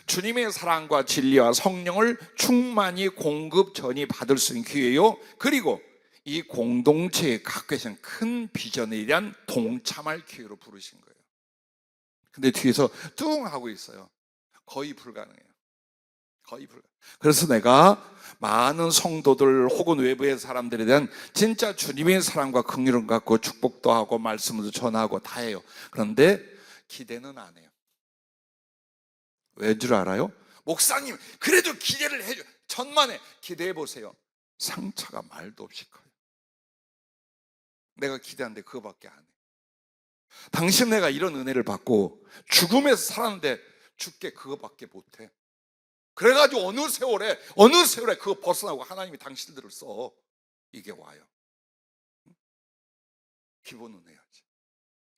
주님의 사랑과 진리와 성령을 충만히 공급 전이 받을 수 있는 기회요. 그리고 이 공동체에 갖고 계신 큰 비전에 대한 동참할 기회로 부르신 거예요. 근데 뒤에서 뚱 하고 있어요. 거의 불가능해요. 거의 불가능해요. 그래서 내가 많은 성도들 혹은 외부의 사람들에 대한 진짜 주님의 사랑과 긍휼을 갖고 축복도 하고 말씀도 전하고 다 해요. 그런데 기대는 안 해요. 왜 줄 알아요? 목사님 그래도 기대를 해줘. 천만에 기대해 보세요. 상처가 말도 없이 커요. 내가 기대하는데 그거밖에 안 해. 당신 내가 이런 은혜를 받고 죽음에서 살았는데 죽게 그거밖에 못해. 그래가지고 어느 세월에 그거 벗어나고 하나님이 당신들을 써. 이게 와요. 기본은 해야지.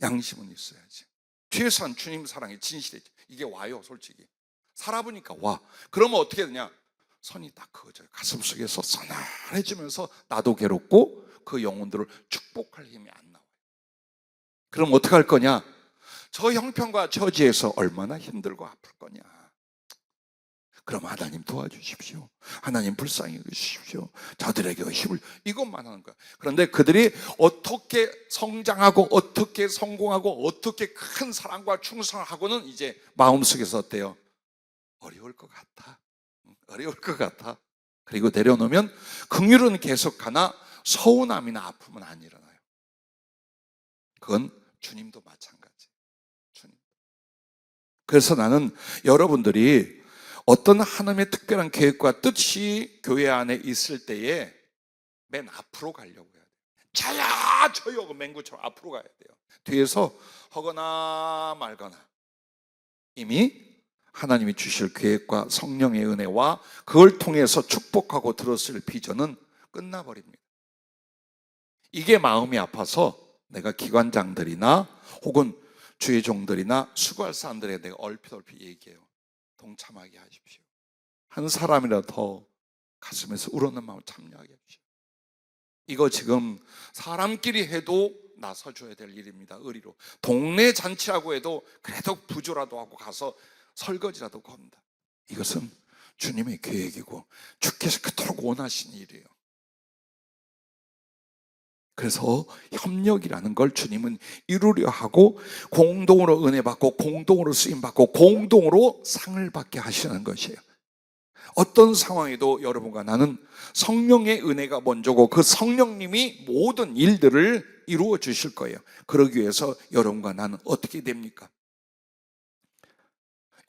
양심은 있어야지. 뒤에서 한 주님 사랑이 진실이지. 이게 와요. 솔직히 살아보니까 와. 그러면 어떻게 되냐? 선이 딱 그어져요. 가슴속에서 서늘해지면서 나도 괴롭고 그 영혼들을 축복할 힘이 안 나와요. 그럼 어떻게 할 거냐? 저 형편과 처지에서 얼마나 힘들고 아플 거냐? 그럼 하나님 도와주십시오. 하나님 불쌍히 여기십시오. 저들에게 힘을, 이것만 하는 거야. 그런데 그들이 어떻게 성장하고 어떻게 성공하고 어떻게 큰 사랑과 충성을 하고는 이제 마음속에서 어때요? 어려울 것 같아. 어려울 것 같아. 그리고 내려놓으면 긍휼은 계속하나 서운함이나 아픔은 안 일어나요. 그건 주님도 마찬가지. 주님. 그래서 나는 여러분들이 어떤 하나님의 특별한 계획과 뜻이 교회 안에 있을 때에 맨 앞으로 가려고 해야 돼요. 자야 저요 그 맹구처럼 앞으로 가야 돼요. 뒤에서 허거나 말거나 이미 하나님이 주실 계획과 성령의 은혜와 그걸 통해서 축복하고 들었을 비전은 끝나버립니다. 이게 마음이 아파서 내가 기관장들이나 혹은 주의 종들이나 수고할 사람들에게 내가 얼핏 얘기해요. 동참하게 하십시오. 한 사람이라도 더 가슴에서 우러는 마음을 참여하게 하십시오. 이거 지금 사람끼리 해도 나서줘야 될 일입니다. 의리로. 동네 잔치라고 해도 그래도 부조라도 하고 가서 설거지라도 겁니다. 이것은 주님의 계획이고 주께서 그토록 원하시는 일이에요. 그래서 협력이라는 걸 주님은 이루려 하고 공동으로 은혜 받고 공동으로 쓰임 받고 공동으로 상을 받게 하시는 것이에요. 어떤 상황에도 여러분과 나는 성령의 은혜가 먼저고 그 성령님이 모든 일들을 이루어 주실 거예요. 그러기 위해서 여러분과 나는 어떻게 됩니까?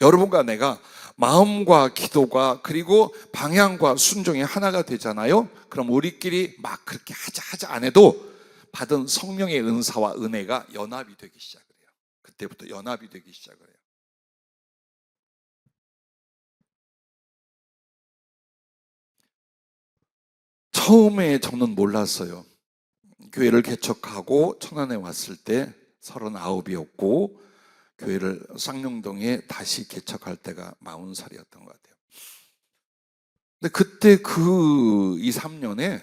여러분과 내가 마음과 기도가 그리고 방향과 순종이 하나가 되잖아요. 그럼 우리끼리 막 그렇게 하자 안 해도 받은 성령의 은사와 은혜가 연합이 되기 시작을 해요. 그때부터 연합이 되기 시작을 해요. 처음에 저는 몰랐어요. 교회를 개척하고 천안에 왔을 때 39이었고 교회를 쌍용동에 다시 개척할 때가 40살이었던 것 같아요. 근데 그때 그 2, 3년에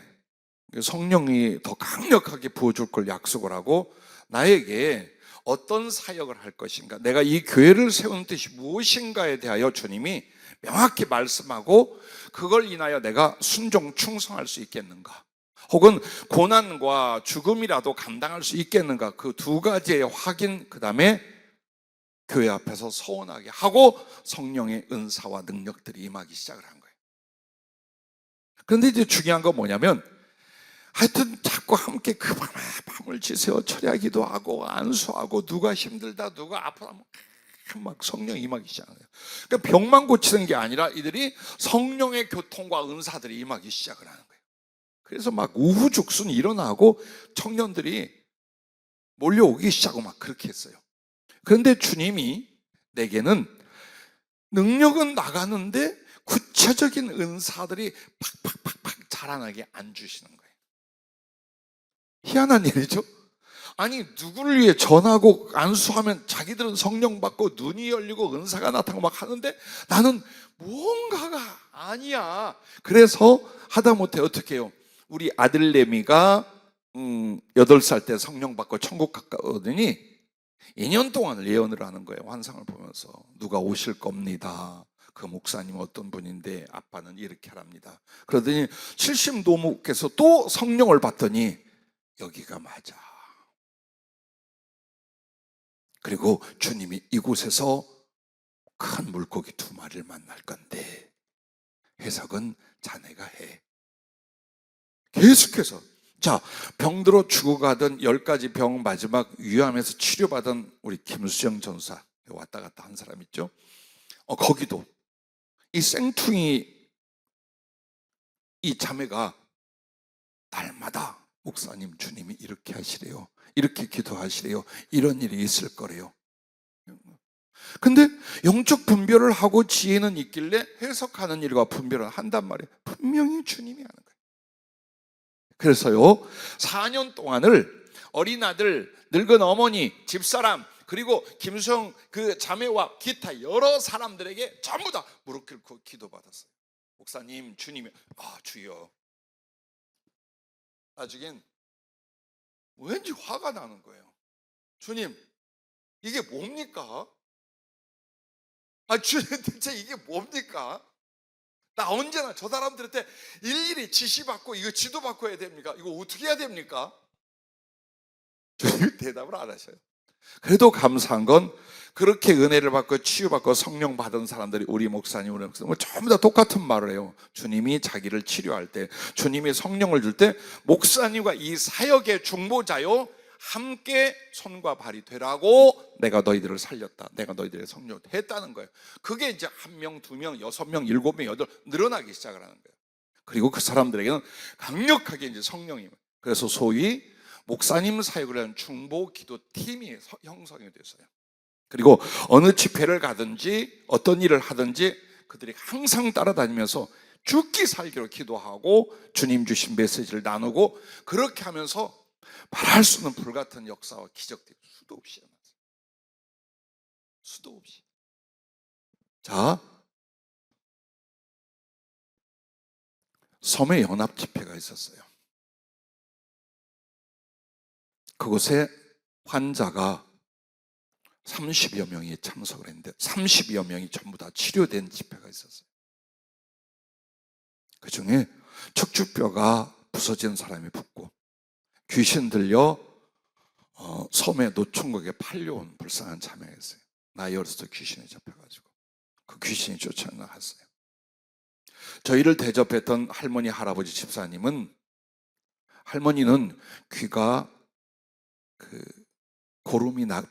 성령이 더 강력하게 부어줄 걸 약속을 하고 나에게 어떤 사역을 할 것인가, 내가 이 교회를 세우는 뜻이 무엇인가에 대하여 주님이 명확히 말씀하고 그걸 인하여 내가 순종 충성할 수 있겠는가, 혹은 고난과 죽음이라도 감당할 수 있겠는가, 그 두 가지의 확인, 그 다음에 교회 앞에서 서원하게 하고 성령의 은사와 능력들이 임하기 시작을 한 거예요. 그런데 이제 중요한 건 뭐냐면 하여튼 자꾸 함께 그 밤에 밤을 지새워 철야기도 하고 안수하고 누가 힘들다 누가 아프다 막 성령 임하기 시작해요. 그러니까 병만 고치는 게 아니라 이들이 성령의 교통과 은사들이 임하기 시작을 하는 거예요. 그래서 막 우후죽순 일어나고 청년들이 몰려오기 시작하고 막 그렇게 했어요. 그런데 주님이 내게는 능력은 나가는데 구체적인 은사들이 팍팍팍팍 자라나게 안 주시는 거예요. 희한한 일이죠. 아니 누구를 위해 전하고 안수하면 자기들은 성령 받고 눈이 열리고 은사가 나타나고 막 하는데 나는 뭔가가 아니야. 그래서 하다못해 어떻게 해요? 우리 아들 레미가 8살 때 성령 받고 천국 가까우더니 2년 동안 예언을 하는 거예요. 환상을 보면서 누가 오실 겁니다. 그 목사님 어떤 분인데 아빠는 이렇게 하랍니다. 그러더니 70 노목께서 또 성령을 받더니 여기가 맞아. 그리고 주님이 이곳에서 큰 물고기 2마리를 만날 건데 해석은 자네가 해. 계속해서 자, 병들어 죽어가던 10가지 병 마지막 위암에서 치료받은 우리 김수영 전사 왔다 갔다 한 사람 있죠? 거기도 이 생퉁이 이 자매가 날마다 목사님 주님이 이렇게 하시래요, 이렇게 기도하시래요, 이런 일이 있을 거래요. 근데 영적 분별을 하고 지혜는 있길래 해석하는 일과 분별을 한단 말이에요. 분명히 주님이 하는 거예요. 그래서요 4년 동안을 어린아들, 늙은 어머니, 집사람, 그리고 김수영 그 자매와 기타 여러 사람들에게 전부 다 무릎 꿇고 기도받았어요. 목사님 주님이 주여. 나중엔 왠지 화가 나는 거예요. 주님 이게 뭡니까? 주님 대체 이게 뭡니까? 나 언제나 저 사람들한테 일일이 지시받고 이거 지도받고 해야 됩니까? 이거 어떻게 해야 됩니까? 주님이 대답을 안 하셔요. 그래도 감사한 건 그렇게 은혜를 받고 치유받고 성령 받은 사람들이 우리 목사님, 우리 목사님 전부 다 똑같은 말을 해요. 주님이 자기를 치료할 때, 주님이 성령을 줄 때 목사님과 이 사역의 중보자요 함께 손과 발이 되라고 내가 너희들을 살렸다, 내가 너희들의 성령을 했다는 거예요. 그게 이제 1명, 2명, 6명, 7명, 8명 늘어나기 시작을 하는 거예요. 그리고 그 사람들에게는 강력하게 이제 성령이, 그래서 소위 목사님 사역을 하는 중보 기도 팀이 형성이 됐어요. 그리고 어느 집회를 가든지 어떤 일을 하든지 그들이 항상 따라다니면서 죽기 살기로 기도하고 주님 주신 메시지를 나누고, 그렇게 하면서 말할 수 없는 불같은 역사와 기적들이 수도 없이 일어났어요. 수도 없이. 자, 섬에 연합 집회가 있었어요. 그곳에 환자가 30여 명이 참석을 했는데 30여 명이 전부 다 치료된 집회가 있었어요. 그 중에 척추뼈가 부서진 사람이 붙고, 귀신 들려 섬의 노총각에 팔려온 불쌍한 자매가 있어요. 나이 어렸을 때 귀신에 잡혀가지고 그 귀신이 쫓아나갔어요. 저희를 대접했던 할머니, 할아버지, 집사님은, 할머니는 귀가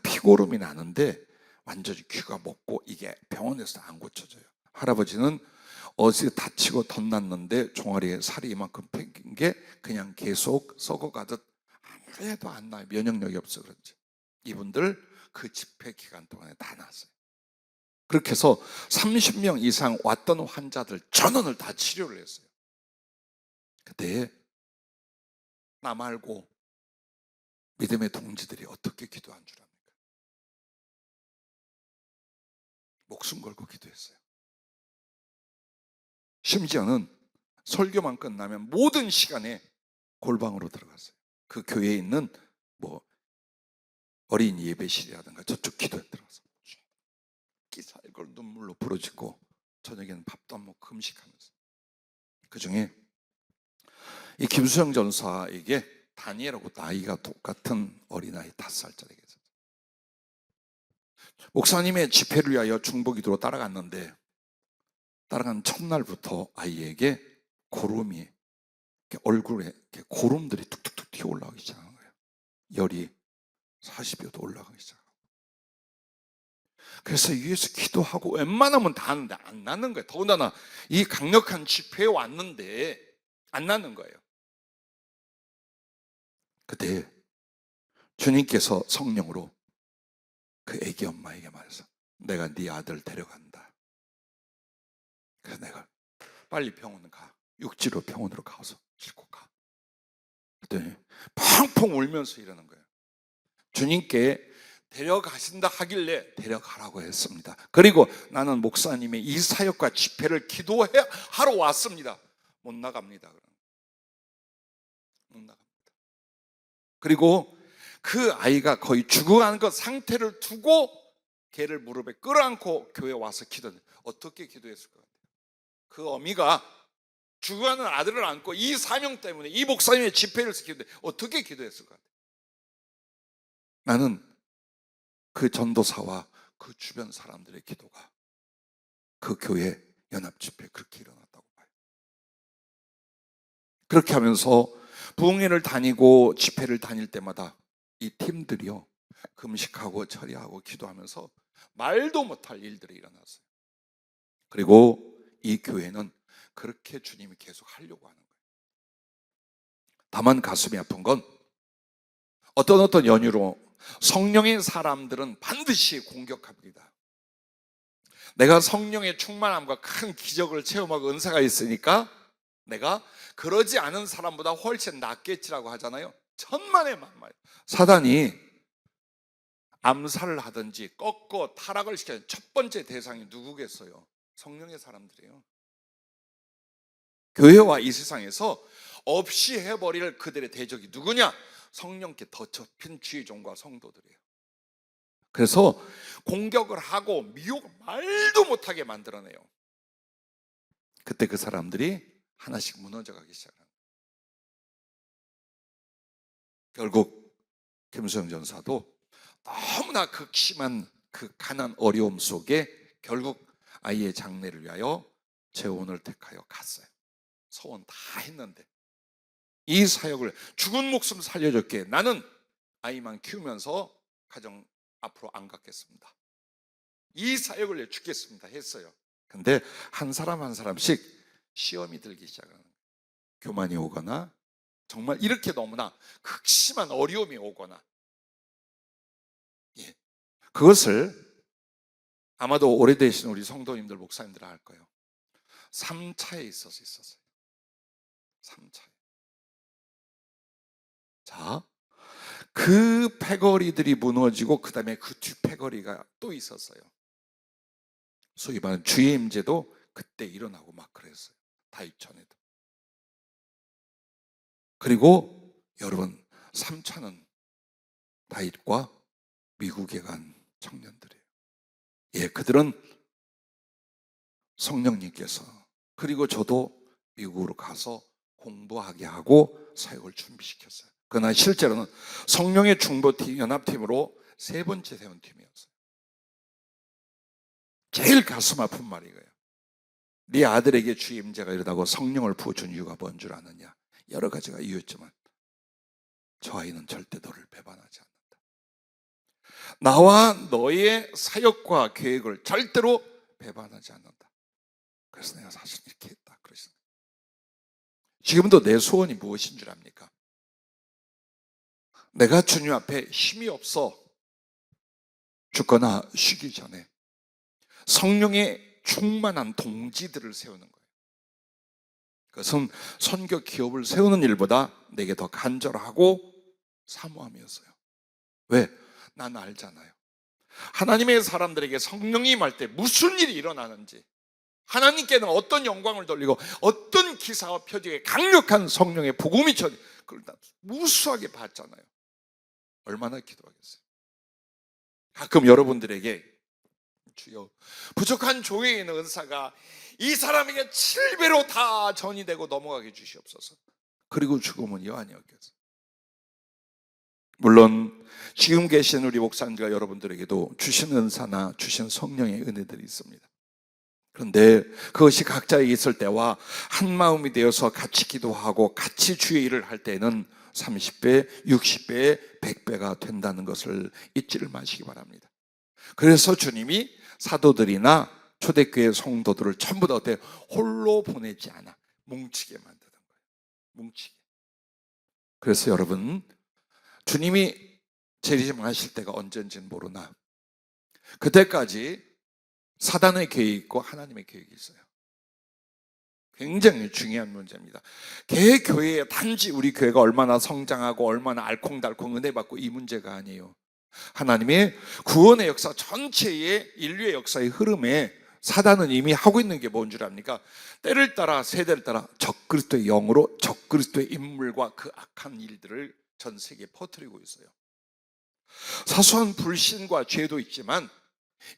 피고름이 나는데 완전히 귀가 먹고 이게 병원에서 안 고쳐져요. 할아버지는 어디서 다치고 덧났는데 종아리에 살이 이만큼 팽긴 게 그냥 계속 썩어가듯 아무리 해도 안 나요. 면역력이 없어 그런지. 이분들 그 집회 기간 동안에 다 났어요. 그렇게 해서 30명 이상 왔던 환자들 전원을 다 치료를 했어요. 그때 나 말고 믿음의 동지들이 어떻게 기도한 줄 압니까? 목숨 걸고 기도했어요. 심지어는 설교만 끝나면 모든 시간에 골방으로 들어갔어요. 그 교회에 있는 어린 예배실이라든가 저쪽 기도에 들어가서 기살걸 눈물로 부러지고 저녁에는 밥도 안 먹고 금식하면서. 그 중에 이 김수영 전사에게 다니엘하고 나이가 똑같은 어린아이 5살짜리가 있었어요. 목사님의 집회를 위하여 중보기도로 따라갔는데 따라간 첫날부터 아이에게 고름이 얼굴에 고름들이 툭툭툭 튀어 올라오기 시작한 거예요. 열이 40여 도 올라가기 시작하고. 그래서 위에서 기도하고 웬만하면 다 하는데 안 나는 거예요. 더군다나 이 강력한 집회에 왔는데 안 나는 거예요. 그때 주님께서 성령으로 그 애기 엄마에게 말해서 내가 네 아들 데려간다. 그래서 내가 빨리 병원 가. 육지로 병원으로 가서 싣고 가. 그랬더니 펑펑 울면서 이러는 거예요. 주님께 데려가신다 하길래 데려가라고 했습니다. 그리고 나는 목사님의 이 사역과 집회를 기도하러 왔습니다. 못 나갑니다. 못 나갑니다. 그리고 그 아이가 거의 죽어가는 것 상태를 두고 걔를 무릎에 끌어안고 교회에 와서 기도했는데 어떻게 기도했을 것 같아요? 그 어미가 죽어가는 아들을 안고 이 사명 때문에 이 목사님의 집회를 지키는데 어떻게 기도했을 것 같아요? 나는 그 전도사와 그 주변 사람들의 기도가 그 교회 연합 집회에 그렇게 일어났다고 봐요. 그렇게 하면서 부흥회를 다니고 집회를 다닐 때마다 이 팀들이요 금식하고 처리하고 기도하면서 말도 못할 일들이 일어났어요. 그리고 이 교회는 그렇게 주님이 계속 하려고 하는 거예요. 다만 가슴이 아픈 건 어떤 연유로 성령의 사람들은 반드시 공격합니다. 내가 성령의 충만함과 큰 기적을 체험하고 은사가 있으니까 내가 그러지 않은 사람보다 훨씬 낫겠지라고 하잖아요. 천만의 만마예요. 사단이 암살을 하든지 꺾고 타락을 시키는 첫 번째 대상이 누구겠어요? 성령의 사람들이에요. 교회와 이 세상에서 없이 해버릴 그들의 대적이 누구냐? 성령께 더 접힌 주의 종과 성도들이에요. 그래서 공격을 하고 미혹 말도 못하게 만들어내요. 그때 그 사람들이 하나씩 무너져가기 시작합니다. 결국 김수영 전사도 너무나 극심한 그 가난 어려움 속에 결국 아이의 장래를 위하여 재혼을 택하여 갔어요. 소원 다 했는데 이 사역을 죽은 목숨 살려줬기에 나는 아이만 키우면서 가정 앞으로 안 갖겠습니다. 이 사역을 죽겠습니다 했어요. 근데 한 사람 한 사람씩 시험이 들기 시작하는 거예요. 교만이 오거나 정말 이렇게 너무나 극심한 어려움이 오거나, 그것을 아마도 오래되신 우리 성도님들 목사님들 알 거예요. 3차에 있었어요. 3차에. 자, 그 패거리들이 무너지고 그 다음에 그 뒷패거리가 또 있었어요. 소위 말하는 주의 임재도 그때 일어나고 막 그랬어요. 다윗 전에도. 그리고 여러분 3차는 다윗과 미국에 간 청년들이에요. 그들은 성령님께서, 그리고 저도 미국으로 가서 공부하게 하고 사역을 준비시켰어요. 그러나 실제로는 성령의 중보팀 연합팀으로 3번째 세운 팀이었어요. 제일 가슴 아픈 말이 이거예요. 네 아들에게 주의 임재가 이르다고 성령을 부어준 이유가 뭔 줄 아느냐. 여러 가지가 이유였지만 저 아이는 절대 너를 배반하지 않는다. 나와 너의 사역과 계획을 절대로 배반하지 않는다. 그래서 내가 사실 이렇게 했다. 그랬습니다. 지금도 내 소원이 무엇인 줄 압니까? 내가 주님 앞에 힘이 없어 죽거나 쉬기 전에 성령의 충만한 동지들을 세우는 거예요. 그것은 선교 기업을 세우는 일보다 내게 더 간절하고 사모함이었어요. 왜? 난 알잖아요. 하나님의 사람들에게 성령이 임할 때 무슨 일이 일어나는지, 하나님께는 어떤 영광을 돌리고 어떤 기사와 표적에 강력한 성령의 복음이 전, 그걸 다 무수하게 봤잖아요. 얼마나 기도하겠어요. 가끔 여러분들에게 주여 부족한 종에 있는 은사가 이 사람에게 7배로 다 전이 되고 넘어가게 주시옵소서. 그리고 죽음은 여한이 없겠어요. 물론 지금 계신 우리 목사님과 여러분들에게도 주신 은사나 주신 성령의 은혜들이 있습니다. 그런데 그것이 각자에 있을 때와 한 마음이 되어서 같이 기도하고 같이 주의 일을 할 때는 30배, 60배, 100배가 된다는 것을 잊지를 마시기 바랍니다. 그래서 주님이 사도들이나 초대교회 성도들을 전부 다 어때? 홀로 보내지 않아. 뭉치게 만드는 거예요. 뭉치게. 그래서 여러분, 주님이 재림하실 때가 언제인지는 모르나 그때까지 사단의 계획이 있고 하나님의 계획이 있어요. 굉장히 중요한 문제입니다. 개교회에 단지 우리 교회가 얼마나 성장하고 얼마나 알콩달콩 은혜 받고 이 문제가 아니에요. 하나님의 구원의 역사 전체의 인류의 역사의 흐름에 사단은 이미 하고 있는 게 뭔 줄 압니까? 때를 따라 세대를 따라 적그리스도의 영으로 적그리스도의 인물과 그 악한 일들을 전 세계에 퍼뜨리고 있어요. 사소한 불신과 죄도 있지만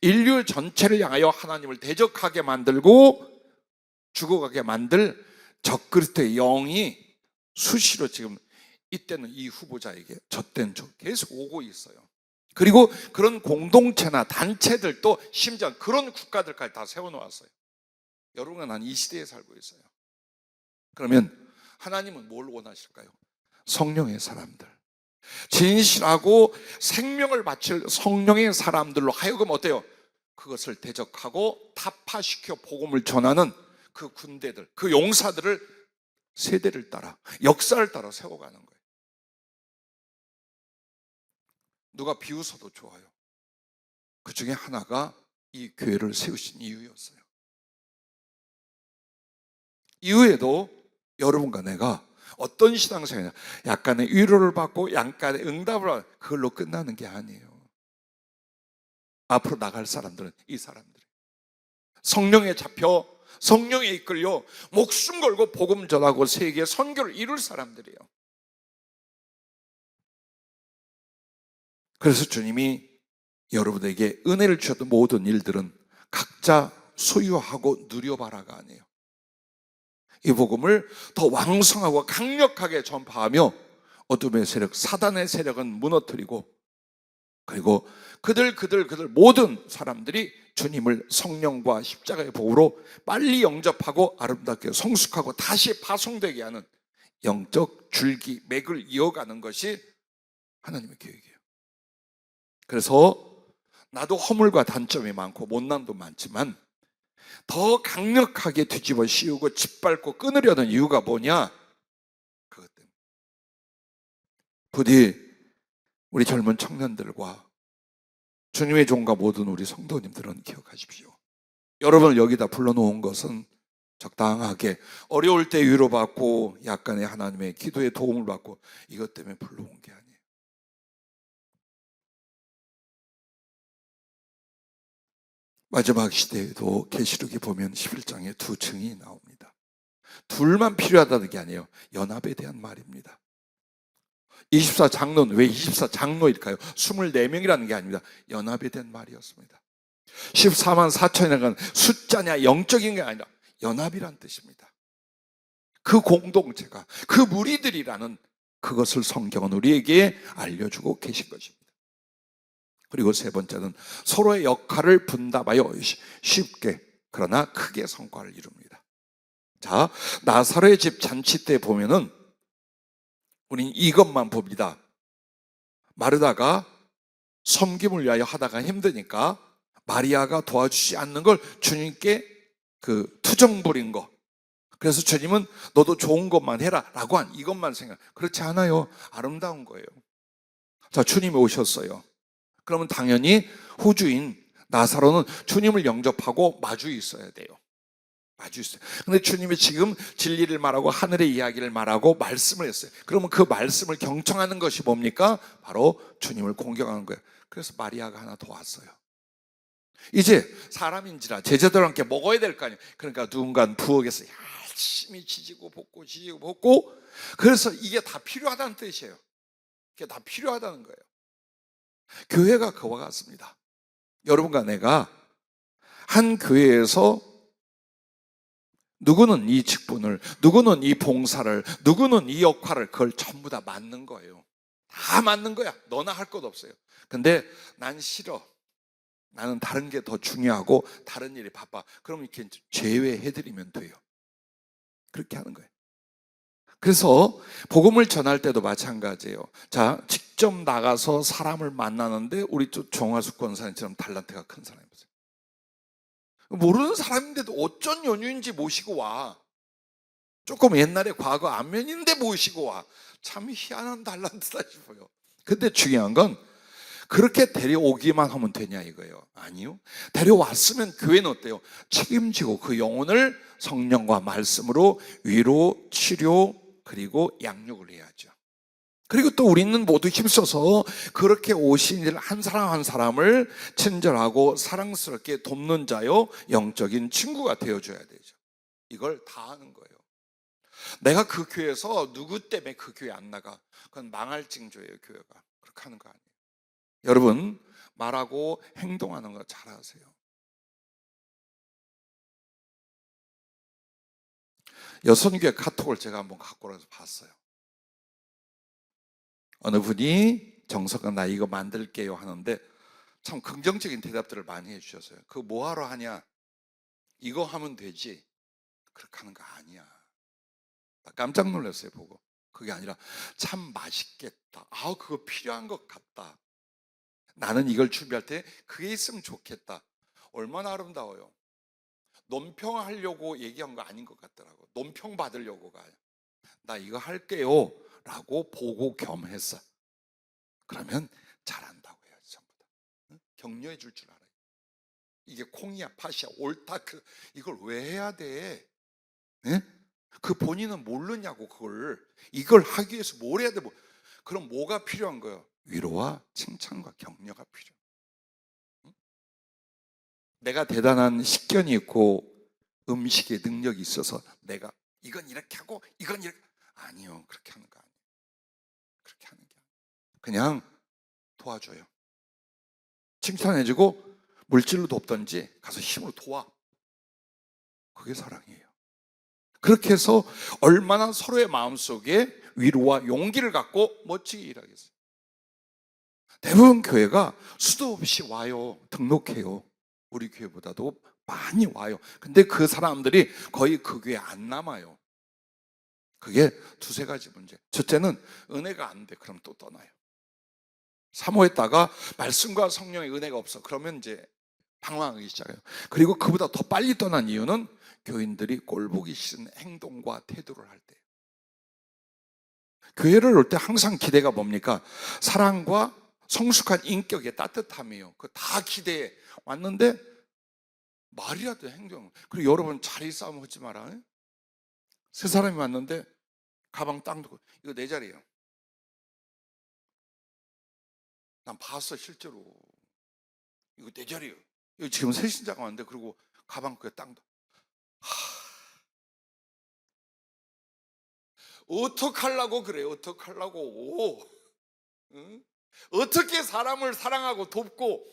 인류 전체를 향하여 하나님을 대적하게 만들고 죽어가게 만들 적그리스도의 영이 수시로 지금 이때는 이 후보자에게 저때는 저 계속 오고 있어요. 그리고 그런 공동체나 단체들도 심지어 그런 국가들까지 다 세워놓았어요. 여러분은 난 이 시대에 살고 있어요. 그러면 하나님은 뭘 원하실까요? 성령의 사람들, 진실하고 생명을 바칠 성령의 사람들로 하여금 어때요? 그것을 대적하고 타파시켜 복음을 전하는 그 군대들, 그 용사들을 세대를 따라 역사를 따라 세워가는 거예요. 누가 비웃어도 좋아요. 그 중에 하나가 이 교회를 세우신 이유였어요. 이후에도 여러분과 내가 어떤 신앙생활이냐, 약간의 위로를 받고 약간의 응답을 받고 그걸로 끝나는 게 아니에요. 앞으로 나갈 사람들은 이 사람들이에요. 성령에 잡혀 성령에 이끌려 목숨 걸고 복음 전하고 세계 선교를 이룰 사람들이에요. 그래서 주님이 여러분에게 은혜를 주셨던 모든 일들은 각자 소유하고 누려봐라가 아니에요. 이 복음을 더 왕성하고 강력하게 전파하며 어둠의 세력, 사단의 세력은 무너뜨리고 그리고 그들 모든 사람들이 주님을 성령과 십자가의 복으로 빨리 영접하고 아름답게 성숙하고 다시 파송되게 하는 영적 줄기, 맥을 이어가는 것이 하나님의 계획이에요. 그래서 나도 허물과 단점이 많고 못난도 많지만 더 강력하게 뒤집어 씌우고 짓밟고 끊으려는 이유가 뭐냐? 그것 때문에. 부디 우리 젊은 청년들과 주님의 종과 모든 우리 성도님들은 기억하십시오. 여러분을 여기다 불러놓은 것은 적당하게 어려울 때 위로받고 약간의 하나님의 기도의 도움을 받고 이것 때문에 불러온 게 아니에요. 마지막 시대에도 계시록에 보면 11장에 두 층이 나옵니다. 둘만 필요하다는 게 아니에요. 연합에 대한 말입니다. 24장로는 왜 24장로일까요? 24명이라는 게 아닙니다. 연합에 대한 말이었습니다. 14만 4천이라는 숫자냐 영적인 게 아니라 연합이란 뜻입니다. 그 공동체가, 그 무리들이라는 그것을 성경은 우리에게 알려주고 계신 것입니다. 그리고 세 번째는 서로의 역할을 분담하여 쉽게 그러나 크게 성과를 이룹니다. 자, 나사로의 집 잔치 때 보면은 우린 이것만 봅니다. 마르다가 섬김을 위하여 하다가 힘드니까 마리아가 도와주지 않는 걸 주님께 투정 부린 거. 그래서 주님은 너도 좋은 것만 해라 라고 한 이것만 생각. 그렇지 않아요. 아름다운 거예요. 자, 주님이 오셨어요. 그러면 당연히 호주인 나사로는 주님을 영접하고 마주 있어야 돼요. 마주 있어요. 근데 주님이 지금 진리를 말하고 하늘의 이야기를 말하고 말씀을 했어요. 그러면 그 말씀을 경청하는 것이 뭡니까? 바로 주님을 공경하는 거예요. 그래서 마리아가 하나 더 왔어요. 이제 사람인지라 제자들과 함께 먹어야 될 거 아니에요. 그러니까 누군가는 부엌에서 열심히 지지고 볶고 그래서 이게 다 필요하다는 뜻이에요. 이게 다 필요하다는 거예요. 교회가 그와 같습니다. 여러분과 내가 한 교회에서 누구는 이 직분을, 누구는 이 봉사를, 누구는 이 역할을, 그걸 전부 다 맡는 거예요. 다 맡는 거야. 너나 할 것 없어요. 근데 난 싫어. 나는 다른 게 더 중요하고 다른 일이 바빠. 그럼 이렇게 제외해드리면 돼요. 그렇게 하는 거예요. 그래서 복음을 전할 때도 마찬가지예요. 자, 직접 나가서 사람을 만나는데 우리 또 정화숙 권사님처럼 달란트가 큰 사람이었어요. 모르는 사람인데도 어쩐 연유인지 모시고 와. 조금 옛날에 과거 안면인데 모시고 와. 참 희한한 달란트다 싶어요. 근데 중요한 건 그렇게 데려오기만 하면 되냐 이거예요. 아니요. 데려왔으면 교회는 어때요? 책임지고 그 영혼을 성령과 말씀으로 위로, 치료, 그리고 양육을 해야죠. 그리고 또 우리는 모두 힘써서 그렇게 오신 일 한 사람 한 사람을 친절하고 사랑스럽게 돕는 자요, 영적인 친구가 되어줘야 되죠. 이걸 다 하는 거예요. 내가 그 교회에서 누구 때문에 그 교회 안 나가? 그건 망할 징조예요, 교회가. 그렇게 하는 거 아니에요. 여러분, 말하고 행동하는 거 잘 아세요. 여선교회 카톡을 제가 한번 갖고 와서 봤어요. 어느 분이 정석은 나 이거 만들게요 하는데 참 긍정적인 대답들을 많이 해주셨어요. 그거 뭐하러 하냐? 이거 하면 되지. 그렇게 하는 거 아니야. 나 깜짝 놀랐어요, 보고. 그게 아니라 참 맛있겠다. 아우, 그거 필요한 것 같다. 나는 이걸 준비할 때 그게 있으면 좋겠다. 얼마나 아름다워요. 논평하려고 얘기한 거 아닌 것 같더라고. 논평 받으려고가. 나 이거 할게요 라고 보고 겸했어. 그러면 잘한다고 해야지. 전부 다 격려해 줄 줄 알아요. 이게 콩이야 팥이야 옳다 이걸 왜 해야 돼? 네? 그 본인은 모르냐고. 이걸 하기 위해서 뭘 해야 돼? 그럼 뭐가 필요한 거예요? 위로와 칭찬과 격려가 필요해요. 내가 대단한 식견이 있고 음식에 능력이 있어서 내가 이건 이렇게 하고 이건 이렇게. 아니요, 그렇게 하는 거 아니에요. 그렇게 하는 게 아니에요. 그냥 도와줘요. 칭찬해주고 물질로 돕든지 가서 힘으로 도와. 그게 사랑이에요. 그렇게 해서 얼마나 서로의 마음속에 위로와 용기를 갖고 멋지게 일하겠어요. 대부분 교회가 수도 없이 와요. 등록해요. 우리 교회보다도 많이 와요. 근데 그 사람들이 거의 그 교회에 안 남아요. 그게 두세 가지 문제. 첫째는 은혜가 안 돼. 그럼 또 떠나요. 사모했다가 말씀과 성령의 은혜가 없어. 그러면 이제 방황하기 시작해요. 그리고 그보다 더 빨리 떠난 이유는 교인들이 꼴보기 싫은 행동과 태도를 할 때. 교회를 올 때 항상 기대가 뭡니까? 사랑과 성숙한 인격의 따뜻함이에요. 그 다 기대해 왔는데 말이라도 행동. 그리고 여러분 자리 싸움 하지 마라. 세 사람이 왔는데 가방 딱 놓고 이거 내 자리예요. 난 봤어 실제로. 이거 내 자리예요. 이거 지금 새 신자가 왔는데 그리고 가방 그에 딱 놓고. 어떡하려고 그래? 어떡하려고? 응? 어떻게 사람을 사랑하고 돕고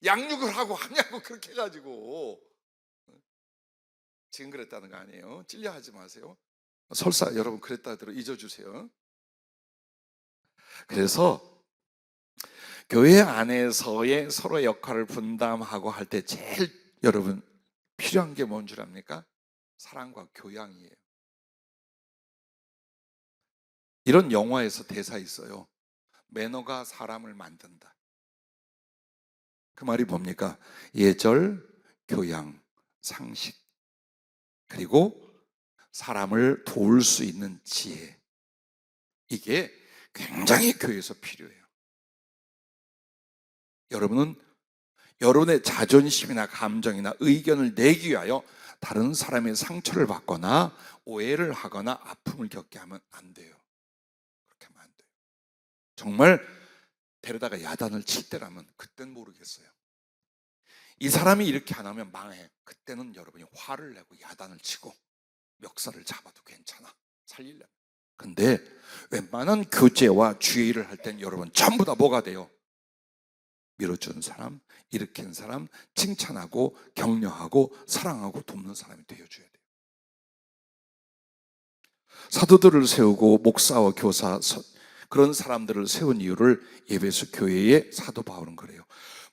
양육을 하고 하냐고 그렇게 해가지고. 지금 그랬다는 거 아니에요. 찔려하지 마세요. 설사 여러분 그랬다 들어 잊어주세요. 그래서 교회 안에서의 서로의 역할을 분담하고 할 때 제일 여러분 필요한 게 뭔 줄 압니까? 사랑과 교양이에요. 이런 영화에서 대사 있어요. 매너가 사람을 만든다. 그 말이 뭡니까? 예절, 교양, 상식, 그리고 사람을 도울 수 있는 지혜. 이게 굉장히 교회에서 필요해요. 여러분은 여러분의 자존심이나 감정이나 의견을 내기 위하여 다른 사람의 상처를 받거나 오해를 하거나 아픔을 겪게 하면 안 돼요. 그렇게 하면 안 돼요. 정말 데려다가 야단을 칠 때라면 그땐 모르겠어요. 이 사람이 이렇게 안 하면 망해. 그때는 여러분이 화를 내고 야단을 치고 멱살을 잡아도 괜찮아. 살리려면. 근데 웬만한 교제와 주의를 할 땐 여러분 전부 다 뭐가 돼요? 밀어주는 사람, 일으키는 사람, 칭찬하고 격려하고 사랑하고 돕는 사람이 되어줘야 돼요. 사도들을 세우고 목사와 교사 그런 사람들을 세운 이유를 에베소 교회의 사도 바울은 그래요.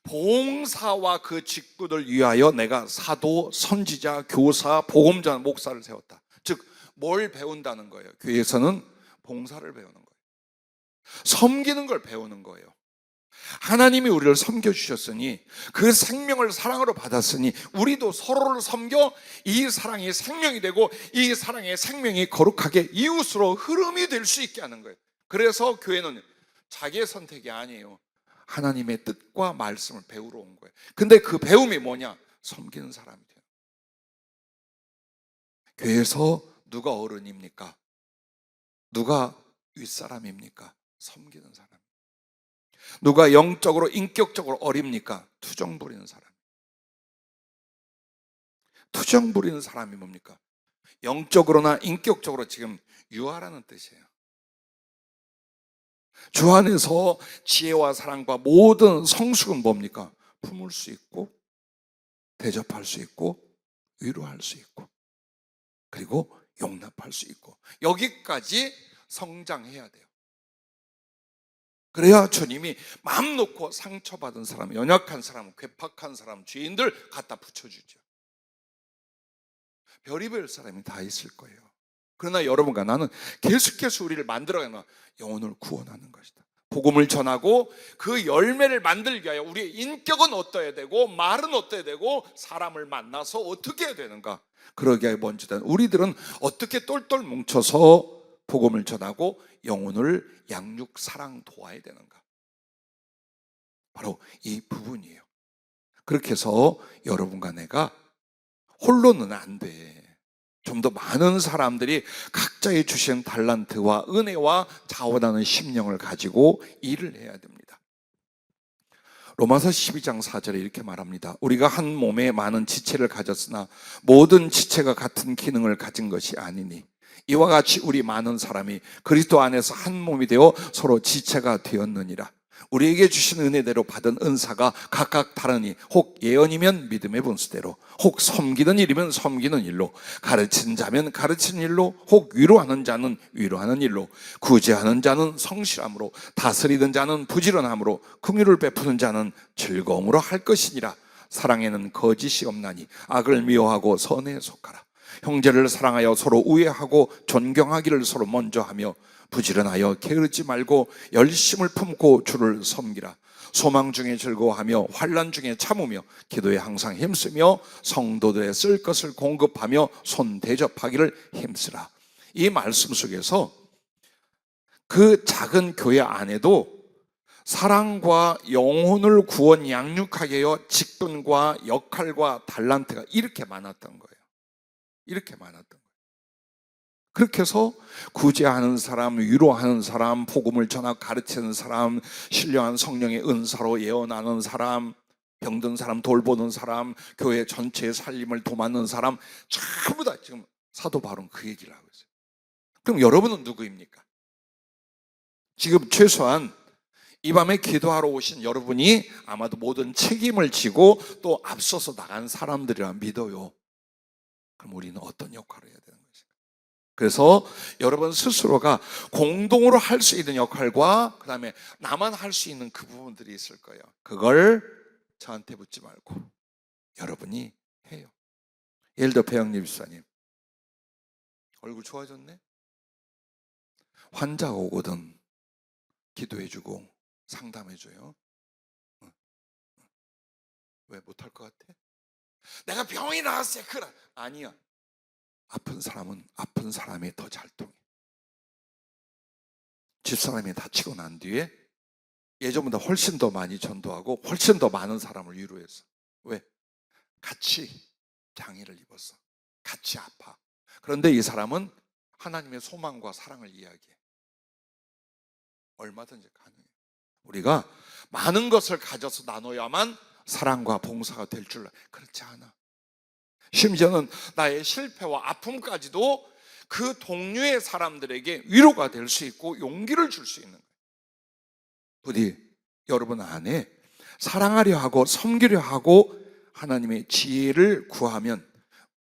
봉사와 그 직분을 위하여 내가 사도, 선지자, 교사, 복음자, 목사를 세웠다. 즉 뭘 배운다는 거예요? 교회에서는 봉사를 배우는 거예요. 섬기는 걸 배우는 거예요. 하나님이 우리를 섬겨주셨으니 그 생명을 사랑으로 받았으니 우리도 서로를 섬겨 이 사랑이 생명이 되고 이 사랑의 생명이 거룩하게 이웃으로 흐름이 될 수 있게 하는 거예요. 그래서 교회는 자기의 선택이 아니에요. 하나님의 뜻과 말씀을 배우러 온 거예요. 근데 그 배움이 뭐냐? 섬기는 사람이 돼요. 교회에서 누가 어른입니까? 누가 윗사람입니까? 섬기는 사람. 누가 영적으로 인격적으로 어립니까? 투정 부리는 사람. 투정 부리는 사람이 뭡니까? 영적으로나 인격적으로 지금 유하라는 뜻이에요. 주 안에서 지혜와 사랑과 모든 성숙은 뭡니까? 품을 수 있고 대접할 수 있고 위로할 수 있고 그리고 용납할 수 있고 여기까지 성장해야 돼요. 그래야 주님이 마음 놓고 상처받은 사람, 연약한 사람, 괴팍한 사람, 죄인들 갖다 붙여주죠. 별의별 사람이 다 있을 거예요. 그러나 여러분과 나는 계속해서 우리를 만들어가는 영혼을 구원하는 것이다. 복음을 전하고 그 열매를 만들기 위하여 우리의 인격은 어떠해야 되고 말은 어떠해야 되고 사람을 만나서 어떻게 해야 되는가. 그러기 위해 먼저 우리들은 어떻게 똘똘 뭉쳐서 복음을 전하고 영혼을 양육, 사랑, 도와야 되는가. 바로 이 부분이에요. 그렇게 해서 여러분과 내가 홀로는 안 돼. 좀 더 많은 사람들이 각자의 주신 달란트와 은혜와 자원하는 심령을 가지고 일을 해야 됩니다. 로마서 12장 4절에 이렇게 말합니다. 우리가 한 몸에 많은 지체를 가졌으나 모든 지체가 같은 기능을 가진 것이 아니니 이와 같이 우리 많은 사람이 그리스도 안에서 한 몸이 되어 서로 지체가 되었느니라. 우리에게 주신 은혜대로 받은 은사가 각각 다르니 혹 예언이면 믿음의 분수대로, 혹 섬기는 일이면 섬기는 일로, 가르치는 자면 가르치는 일로, 혹 위로하는 자는 위로하는 일로, 구제하는 자는 성실함으로, 다스리는 자는 부지런함으로, 긍휼을 베푸는 자는 즐거움으로 할 것이니라. 사랑에는 거짓이 없나니 악을 미워하고 선에 속하라. 형제를 사랑하여 서로 우애하고 존경하기를 서로 먼저 하며 부지런하여 게으르지 말고 열심을 품고 주를 섬기라. 소망 중에 즐거워하며 환난 중에 참으며 기도에 항상 힘쓰며 성도들의 쓸 것을 공급하며 손 대접하기를 힘쓰라. 이 말씀 속에서 그 작은 교회 안에도 사랑과 영혼을 구원 양육하게 하여 직분과 역할과 달란트가 이렇게 많았던 거예요. 이렇게 많았던 거예요. 그렇게 해서 구제하는 사람, 위로하는 사람, 복음을 전하고 가르치는 사람, 신령한 성령의 은사로 예언하는 사람, 병든 사람 돌보는 사람, 교회 전체의 살림을 도맡는 사람, 전부 다 지금 사도 바울은 그 얘기를 하고 있어요. 그럼 여러분은 누구입니까? 지금 최소한 이 밤에 기도하러 오신 여러분이 아마도 모든 책임을 지고 또 앞서서 나간 사람들이라 믿어요. 그럼 우리는 어떤 역할을 해야 되는 것인가? 그래서 여러분 스스로가 공동으로 할 수 있는 역할과 그 다음에 나만 할 수 있는 그 부분들이 있을 거예요. 그걸 저한테 묻지 말고 여러분이 해요. 예를 들어 배영림 집사님 얼굴 좋아졌네? 환자가 오거든 기도해주고 상담해줘요. 왜 못할 것 같아? 내가 병이 나왔어요. 그래. 아니야. 아픈 사람은 아픈 사람이 더 잘 통해. 집사람이 다치고 난 뒤에 예전보다 훨씬 더 많이 전도하고 훨씬 더 많은 사람을 위로했어. 왜? 같이 장애를 입었어. 같이 아파. 그런데 이 사람은 하나님의 소망과 사랑을 이야기해. 얼마든지 가능해. 우리가 많은 것을 가져서 나눠야만 사랑과 봉사가 될 줄 그렇지 않아. 심지어는 나의 실패와 아픔까지도 그 동료의 사람들에게 위로가 될 수 있고 용기를 줄 수 있는 거예요. 부디 여러분 안에 사랑하려 하고 섬기려 하고 하나님의 지혜를 구하면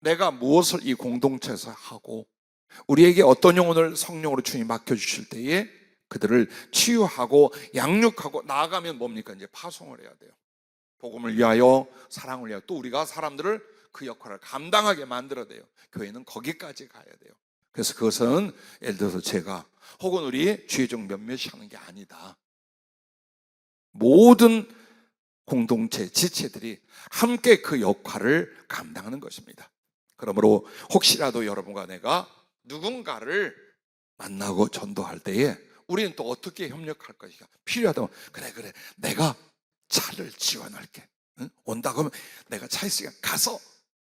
내가 무엇을 이 공동체에서 하고 우리에게 어떤 영혼을 성령으로 주님 맡겨주실 때에 그들을 치유하고 양육하고 나아가면 뭡니까? 이제 파송을 해야 돼요. 복음을 위하여 사랑을 위하여 또 우리가 사람들을 그 역할을 감당하게 만들어야 돼요. 교회는 거기까지 가야 돼요. 그래서 그것은 예를 들어서 제가 혹은 우리 주의종 몇몇이 하는 게 아니다. 모든 공동체, 지체들이 함께 그 역할을 감당하는 것입니다. 그러므로 혹시라도 여러분과 내가 누군가를 만나고 전도할 때에 우리는 또 어떻게 협력할 것인가? 필요하다면 그래 내가 차를 지원할게. 응? 온다고 하면 내가 차 있으니까 가서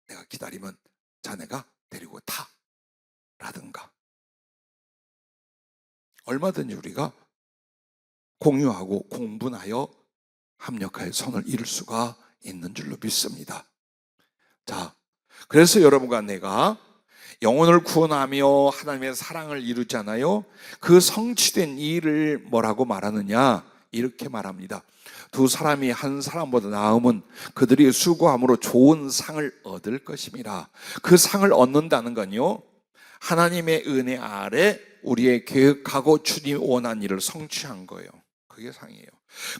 내가 기다리면 자네가 데리고 타 라든가 얼마든지 우리가 공유하고 공분하여 합력하여 선을 이룰 수가 있는 줄로 믿습니다. 자, 그래서 여러분과 내가 영혼을 구원하며 하나님의 사랑을 이루잖아요. 그 성취된 일을 뭐라고 말하느냐? 이렇게 말합니다. 두 사람이 한 사람보다 나음은 그들이 수고함으로 좋은 상을 얻을 것임이라. 그 상을 얻는다는 건요, 하나님의 은혜 아래 우리의 계획하고 주님이 원한 일을 성취한 거예요. 그게 상이에요.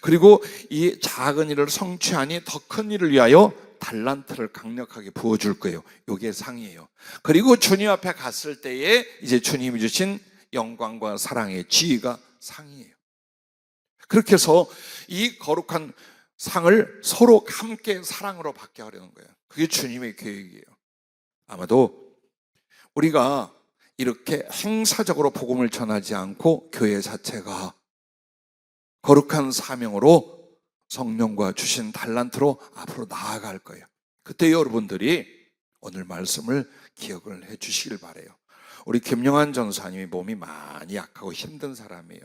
그리고 이 작은 일을 성취하니 더 큰 일을 위하여 달란트를 강력하게 부어줄 거예요. 이게 상이에요. 그리고 주님 앞에 갔을 때에 이제 주님이 주신 영광과 사랑의 지위가 상이에요. 그렇게 해서 이 거룩한 상을 서로 함께 사랑으로 받게 하려는 거예요. 그게 주님의 계획이에요. 아마도 우리가 이렇게 행사적으로 복음을 전하지 않고 교회 자체가 거룩한 사명으로 성령과 주신 달란트로 앞으로 나아갈 거예요. 그때 여러분들이 오늘 말씀을 기억을 해 주시길 바라요. 우리 김영환 전사님이 몸이 많이 약하고 힘든 사람이에요.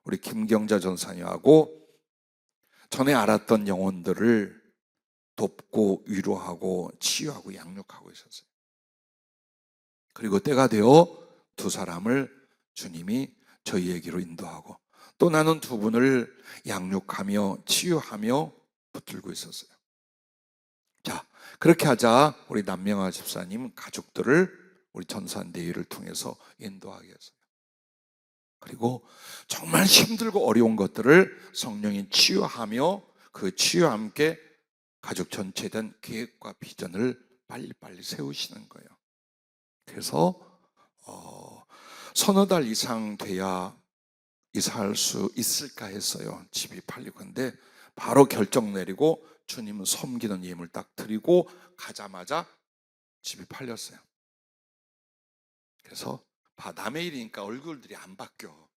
우리 김경자 전사님하고 전에 알았던 영혼들을 돕고 위로하고 치유하고 양육하고 있었어요. 그리고 때가 되어 두 사람을 주님이 저희에게로 인도하고 또 나는 두 분을 양육하며 치유하며 붙들고 있었어요. 자, 그렇게 하자 우리 남명아 집사님 가족들을 우리 전산대회를 통해서 인도하게 했어요. 그리고 정말 힘들고 어려운 것들을 성령이 치유하며 그 치유와 함께 가족 전체에 대한 계획과 비전을 빨리빨리 세우시는 거예요. 그래서 서너 달 이상 돼야 이사할 수 있을까 했어요. 집이 팔리고. 근데 바로 결정 내리고 주님 섬기는 예물 딱 드리고 가자마자 집이 팔렸어요. 그래서 남의 일이니까 얼굴들이 안 바뀌어.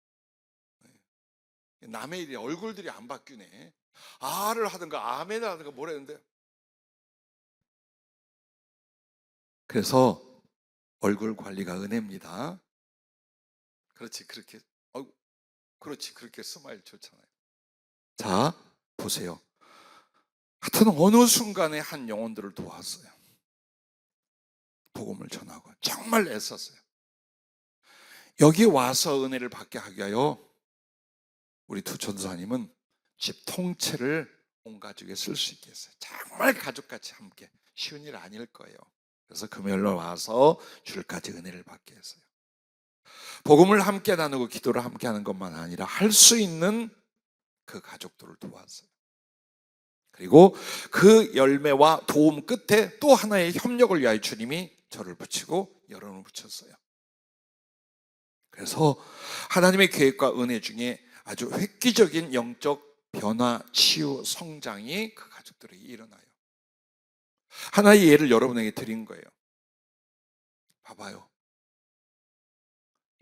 남의 일이 얼굴들이 안 바뀌네. 아를 하든가 아멘을 하든가 뭐라 했는데, 그래서 얼굴 관리가 은혜입니다. 그렇지, 그렇게 그렇지, 그렇게 스마일 좋잖아요. 자, 보세요. 하여튼 어느 순간에 한 영혼들을 도왔어요. 복음을 전하고 정말 애썼어요. 여기 와서 은혜를 받게 하기 위하여 우리 두 전사님은 집 통째를 온 가족에 쓸 수 있게 했어요. 정말 가족같이 함께. 쉬운 일 아닐 거예요. 그래서 금요일로 와서 주일까지 은혜를 받게 했어요. 복음을 함께 나누고 기도를 함께 하는 것만 아니라 할 수 있는 그 가족들을 도왔어요. 그리고 그 열매와 도움 끝에 또 하나의 협력을 위하여 주님이 저를 붙이고 여러분을 붙였어요. 그래서 하나님의 계획과 은혜 중에 아주 획기적인 영적 변화, 치유, 성장이 그 가족들에게 일어나요. 하나의 예를 여러분에게 드린 거예요. 봐봐요.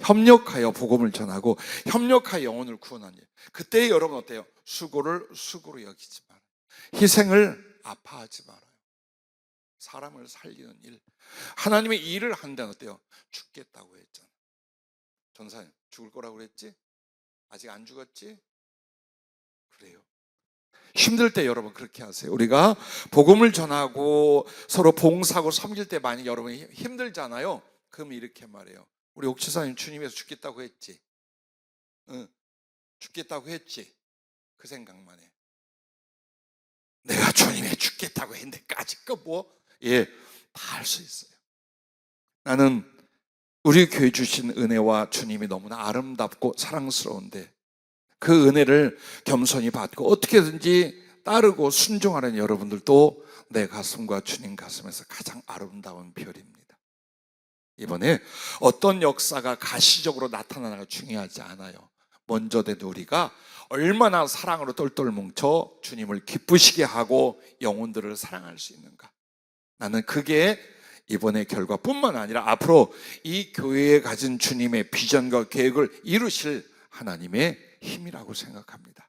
협력하여 복음을 전하고 협력하여 영혼을 구원하니, 그때 여러분 어때요? 수고를 수고로 여기지 말아요. 희생을 아파하지 말아요. 사람을 살리는 일, 하나님의 일을 한다는 어때요? 죽겠다고 했잖아. 전사님 죽을 거라고 그랬지? 아직 안 죽었지? 그래요. 힘들 때 여러분 그렇게 하세요. 우리가 복음을 전하고 서로 봉사하고 섬길 때 많이 여러분이 힘들잖아요. 그럼 이렇게 말해요. 우리 옥지사님 주님에서 죽겠다고 했지? 응, 죽겠다고 했지? 그 생각만 해. 내가 주님에 죽겠다고 했는데 까짓 거 뭐? 예, 다 할 수 있어요. 나는 우리 교회 주신 은혜와 주님이 너무나 아름답고 사랑스러운데 그 은혜를 겸손히 받고 어떻게든지 따르고 순종하는 여러분들도 내 가슴과 주님 가슴에서 가장 아름다운 별입니다. 이번에 어떤 역사가 가시적으로 나타나는 게 중요하지 않아요. 먼저 된 우리가 얼마나 사랑으로 똘똘 뭉쳐 주님을 기쁘시게 하고 영혼들을 사랑할 수 있는가. 나는 그게 이번의 결과뿐만 아니라 앞으로 이 교회에 가진 주님의 비전과 계획을 이루실 하나님의 힘이라고 생각합니다.